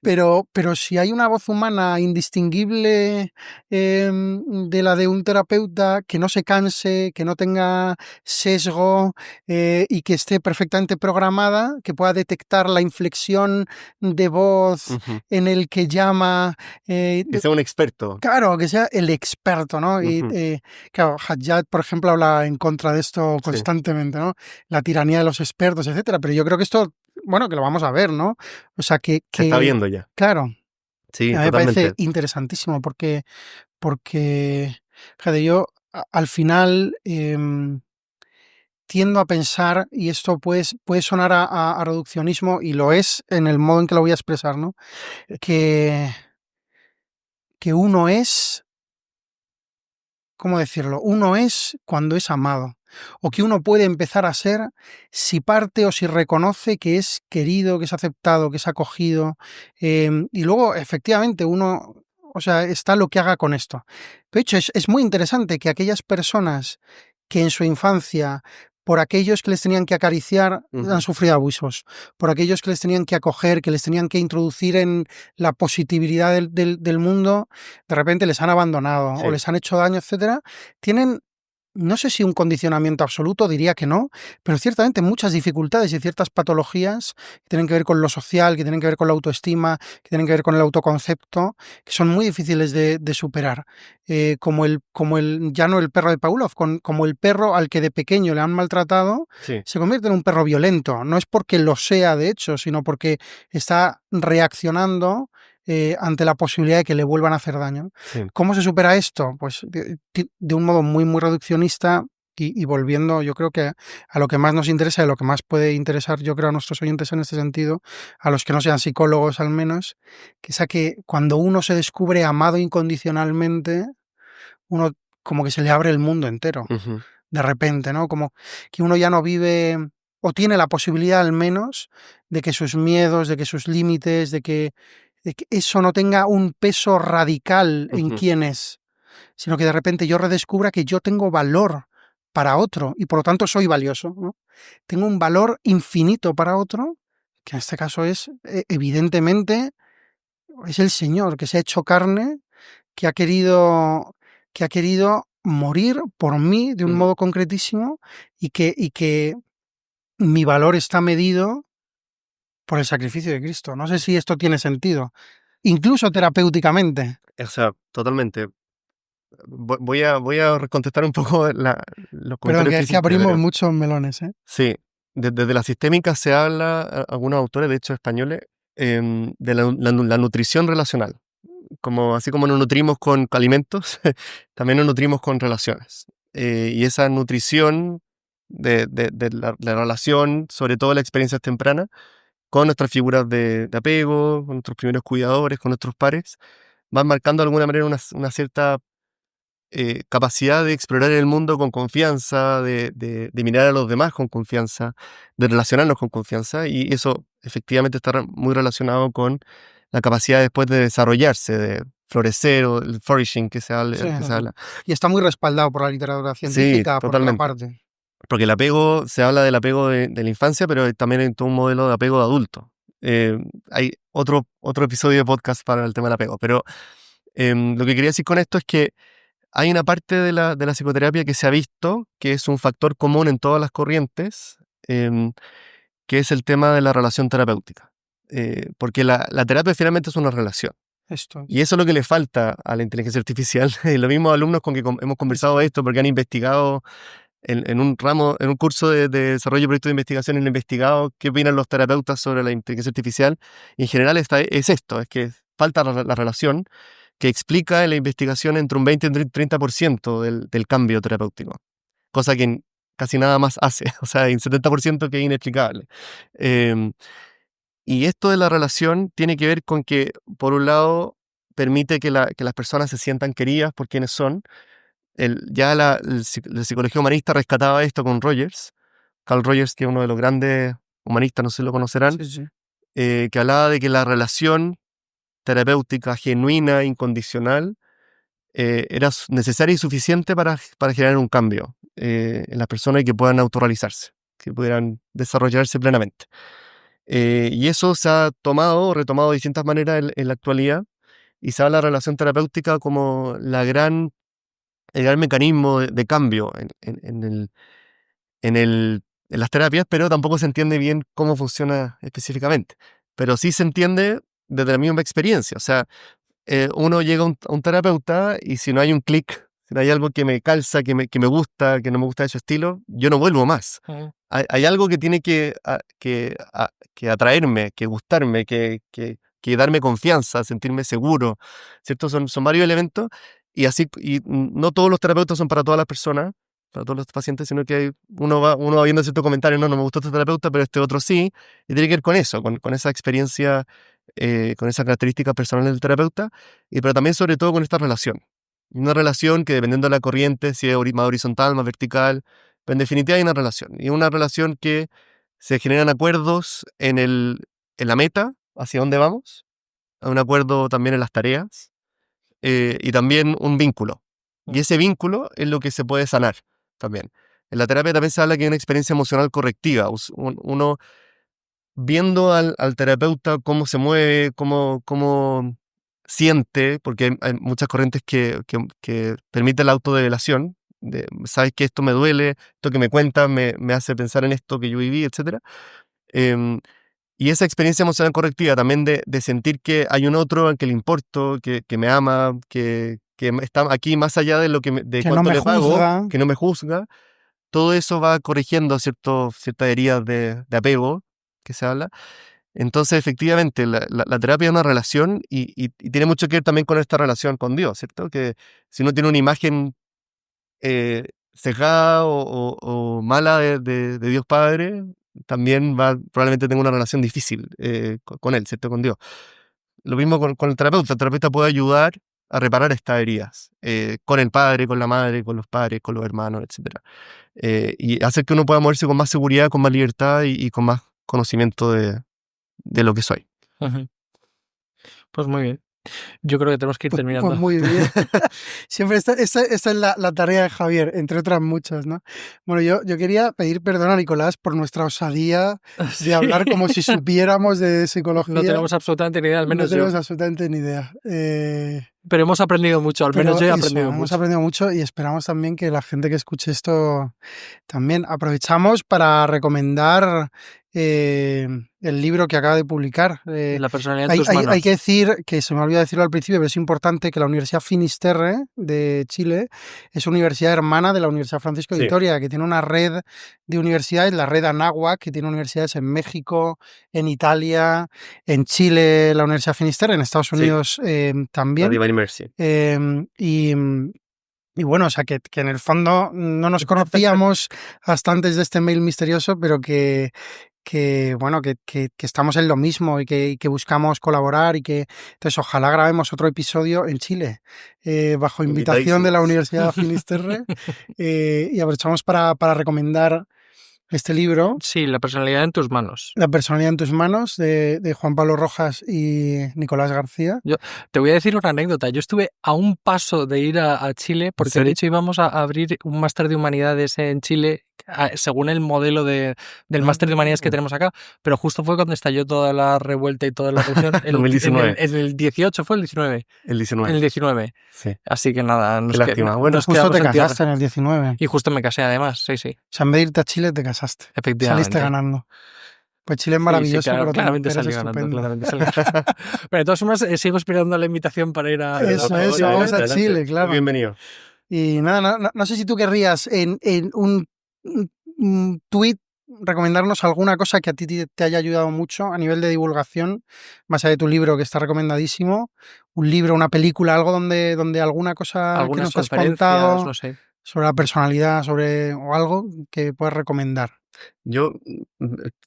pero si hay una voz humana indistinguible de la de un terapeuta, que no se canse, que no tenga sesgo y que esté perfectamente programada, que pueda detectar la inflexión de voz en el que llama. Que sea un experto. Claro, que sea el experto, ¿no? Y claro, Haddad, por ejemplo, habla en contra de esto constantemente, ¿no? La tiranía de los expertos, etcétera. Pero yo creo que esto, bueno, que lo vamos a ver, ¿no? O sea, que se está viendo ya. Claro. Sí, a mí totalmente. me parece interesantísimo porque fíjate, yo al final tiendo a pensar, y esto puede sonar a reduccionismo, y lo es en el modo en que lo voy a expresar, ¿no? Que uno es, ¿cómo decirlo? Uno es cuando es amado. O que uno puede empezar a ser si parte o si reconoce que es querido, que es aceptado, que es acogido. Y luego, efectivamente, uno, o sea, está lo que haga con esto. De hecho, es muy interesante que aquellas personas que en su infancia, por aquellos que les tenían que acariciar, han sufrido abusos, por aquellos que les tenían que acoger, que les tenían que introducir en la positividad del mundo, de repente les han abandonado o les han hecho daño, etcétera, tienen, no sé si un condicionamiento absoluto, diría que no, pero ciertamente muchas dificultades y ciertas patologías que tienen que ver con lo social, que tienen que ver con la autoestima, que tienen que ver con el autoconcepto, que son muy difíciles de superar. Como ya no el perro de Pavlov, como el perro al que de pequeño le han maltratado, se convierte en un perro violento. No es porque lo sea, de hecho, sino porque está reaccionando ante la posibilidad de que le vuelvan a hacer daño. Sí. ¿Cómo se supera esto? Pues de un modo muy, muy reduccionista y volviendo, yo creo que a lo que más nos interesa, y lo que más puede interesar, yo creo, a nuestros oyentes en este sentido, a los que no sean psicólogos al menos, que es a que cuando uno se descubre amado incondicionalmente, uno como que se le abre el mundo entero, Ujú. de repente, ¿no? Como que uno ya no vive, o tiene la posibilidad al menos, de que sus miedos, de que sus límites, de que eso no tenga un peso radical en Ujú. quién es, sino que de repente yo redescubra que yo tengo valor para otro y por lo tanto soy valioso, ¿no? Tengo un valor infinito para otro, que en este caso es, evidentemente, es el Señor que se ha hecho carne, que ha querido, que ha querido morir por mí de un Ujú. modo concretísimo y que mi valor está medido por el sacrificio de Cristo. No sé si esto tiene sentido, incluso terapéuticamente. O sea, totalmente. Voy a contestar un poco los Perdón, comentarios que que es que hiciste, abrimos pero muchos melones, ¿eh? sí, desde la sistémica se habla, algunos autores, de hecho españoles, de la nutrición relacional. Así como nos nutrimos con alimentos, también nos nutrimos con relaciones. Y esa nutrición de la relación, sobre todo la experiencia temprana, con nuestras figuras de apego, con nuestros primeros cuidadores, con nuestros pares, van marcando de alguna manera una cierta capacidad de explorar el mundo con confianza, de mirar a los demás con confianza, de relacionarnos con confianza, y eso efectivamente está muy relacionado con la capacidad después de desarrollarse, de florecer, o el flourishing que se Sí, que se habla. y está muy respaldado por la literatura Sí, científica, por otra totalmente. parte. Porque el apego, se habla del apego de la infancia, pero también hay todo un modelo de apego de adulto. Hay otro episodio de podcast para el tema del apego, pero lo que quería decir con esto es que hay una parte de la psicoterapia que se ha visto que es un factor común en todas las corrientes, que es el tema de la relación terapéutica. Porque la terapia finalmente es una relación. Esto Y es. eso es lo que le falta a la inteligencia artificial. Y los mismos alumnos con que hemos conversado de esto, porque han investigado en un ramo, en un curso de desarrollo de proyectos de investigación, han investigado qué opinan los terapeutas sobre la inteligencia artificial. Y en general es esto, es que falta la relación, que explica en la investigación entre un 20 y un 30% del cambio terapéutico, cosa que casi nada más hace, o sea, hay un 70% que es inexplicable. Em, y esto de la relación tiene que ver con que, por un lado, permite que las personas se sientan queridas por quienes son. Ya la psicología humanista rescataba esto con Rogers, Carl Rogers, que es uno de los grandes humanistas, no sé si lo conocerán, Sí, sí. que hablaba de que la relación terapéutica genuina, incondicional, era necesaria y suficiente para generar un cambio en las personas y que puedan autorrealizarse, que pudieran desarrollarse plenamente. Y eso se ha tomado o retomado de distintas maneras en la actualidad, y se habla de la relación terapéutica como el gran mecanismo de cambio en las terapias, pero tampoco se entiende bien cómo funciona específicamente. Pero sí se entiende desde la misma experiencia. O sea, uno llega a un terapeuta y si no hay un clic, si no hay algo que me calza, que me gusta, que no me gusta de su estilo, yo no vuelvo más. Hay algo que tiene que atraerme, que gustarme, que darme confianza, sentirme seguro, ¿cierto? Son varios elementos, y no todos los terapeutas son para todas las personas, para todos los pacientes, sino que uno va viendo ciertos comentarios, no me gustó este terapeuta, pero este otro sí, y tiene que ver con eso, con esa experiencia, con esas características personales del terapeuta, pero también sobre todo con esta relación. Una relación que, dependiendo de la corriente, si es más horizontal, más vertical, pero en definitiva hay una relación. Y una relación que se generan acuerdos en la meta, hacia dónde vamos, un acuerdo también en las tareas, y también un vínculo. Y ese vínculo es lo que se puede sanar también. En la terapia también se habla que hay una experiencia emocional correctiva. Uno viendo al terapeuta cómo se mueve, cómo siente, porque hay muchas corrientes que permiten la autodevelación, sabes que esto me duele, esto que me cuentas me hace pensar en esto que yo viví, etc. Em, y esa experiencia emocional correctiva también de sentir que hay un otro al que le importo, que me ama, que está aquí más allá de Que no cuánto me le pago, juzga. que no me juzga, todo eso va corrigiendo ciertas heridas de apego que se habla. Entonces, efectivamente, la terapia es una relación y tiene mucho que ver también con esta relación con Dios, ¿cierto? Que si uno tiene una imagen sesgada o mala de Dios Padre, también probablemente tenga una relación difícil con Él, ¿cierto? Con Dios. Lo mismo con el terapeuta. El terapeuta puede ayudar a reparar estas heridas con el padre, con la madre, con los padres, con los hermanos, etc. Y hacer que uno pueda moverse con más seguridad, con más libertad y con más conocimiento de lo que soy. Pues muy bien. Yo creo que tenemos que ir terminando. Pues muy bien. Siempre esta es la tarea de Javier, entre otras muchas, ¿no? Bueno, yo quería pedir perdón a Nicolás por nuestra osadía de hablar como si supiéramos de psicología. No tenemos absolutamente ni idea, al menos no tenemos yo. absolutamente ni idea. Pero hemos aprendido mucho, al menos yo he aprendido mucho. Hemos aprendido mucho y esperamos también que la gente que escuche esto también. Aprovechamos para recomendar el libro que acaba de publicar. La personalidad en tus manos. Hay que decir, que se me olvidó decirlo al principio, pero es importante, que la Universidad Finisterre de Chile es una universidad hermana de la Universidad Francisco de Vitoria, que tiene una red de universidades, la red Anáhuac, que tiene universidades en México, en Italia, en Chile, la Universidad Finisterre, en Estados Unidos también. La Divine Mercy. Y bueno, o sea, que en el fondo no nos conocíamos hasta antes de este mail misterioso, pero que estamos en lo mismo y que buscamos colaborar y que entonces ojalá grabemos otro episodio en Chile bajo invitación de la Universidad Finisterre y aprovechamos para recomendar este libro. Sí, La personalidad en tus manos. La personalidad en tus manos, de Juan Pablo Rojas y Nicolás García. Yo te voy a decir una anécdota. Yo estuve a un paso de ir a Chile porque de hecho íbamos a abrir un máster de humanidades en Chile según el modelo del máster de humanidades que tenemos acá, pero justo fue cuando estalló toda la revuelta y toda la revolución. 2019. En el 18 fue el 19. El 19. En el 19. Sí. Así que nada, Qué lástima. Bueno, justo te casaste en el 19. Y justo me casé además, sí. O sea, en vez de irte a Chile, te casaste. Efectivamente. Saliste ganando. Pues Chile es maravilloso, sí, claro, pero claramente eres salió estupendo. ganando. Pero de todas formas, sigo esperando la invitación para ir a... Eso es, vamos a Chile, claro. Bienvenido. Y nada, no sé si tú querrías en un tuit recomendarnos alguna cosa que a ti te haya ayudado mucho a nivel de divulgación, más allá de tu libro que está recomendadísimo, un libro, una película, algo donde alguna cosa que nos has contado, no sé, sobre la personalidad, o algo que puedas recomendar. Yo,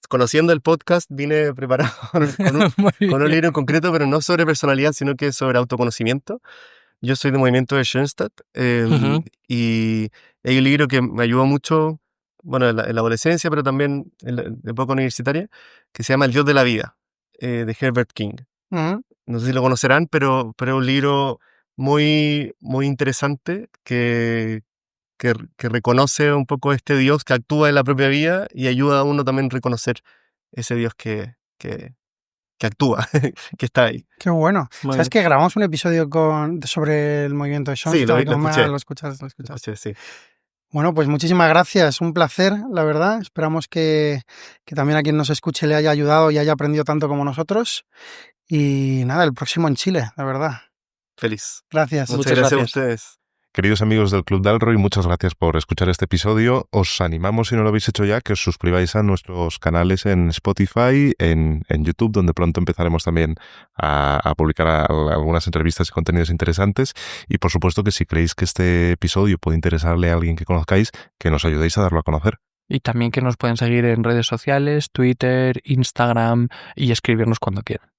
conociendo el podcast, vine preparado con un libro en concreto, pero no sobre personalidad, sino que sobre autoconocimiento. Yo soy del movimiento de Schoenstatt y hay un libro que me ayudó mucho, bueno, en la adolescencia, pero también en la época universitaria, que se llama El Dios de la Vida, de Herbert King. No sé si lo conocerán, pero es un libro muy, muy interesante que reconoce un poco este Dios que actúa en la propia vida y ayuda a uno también a reconocer ese Dios que actúa, que está ahí. Qué bueno. Muy ¿Sabes bien. que grabamos un episodio sobre el movimiento de Schoenstatt? Sí, lo escuché. Lo escuchaste. Sí. Bueno, pues muchísimas gracias. Un placer, la verdad. Esperamos que también a quien nos escuche le haya ayudado y haya aprendido tanto como nosotros. Y nada, el próximo en Chile, la verdad. Feliz. Gracias. Muchas gracias a ustedes. Queridos amigos del Club Dalroy, muchas gracias por escuchar este episodio. Os animamos, si no lo habéis hecho ya, que os suscribáis a nuestros canales en Spotify, en YouTube, donde pronto empezaremos también a publicar algunas entrevistas y contenidos interesantes. Y por supuesto que si creéis que este episodio puede interesarle a alguien que conozcáis, que nos ayudéis a darlo a conocer. Y también que nos pueden seguir en redes sociales, Twitter, Instagram y escribirnos cuando quieran.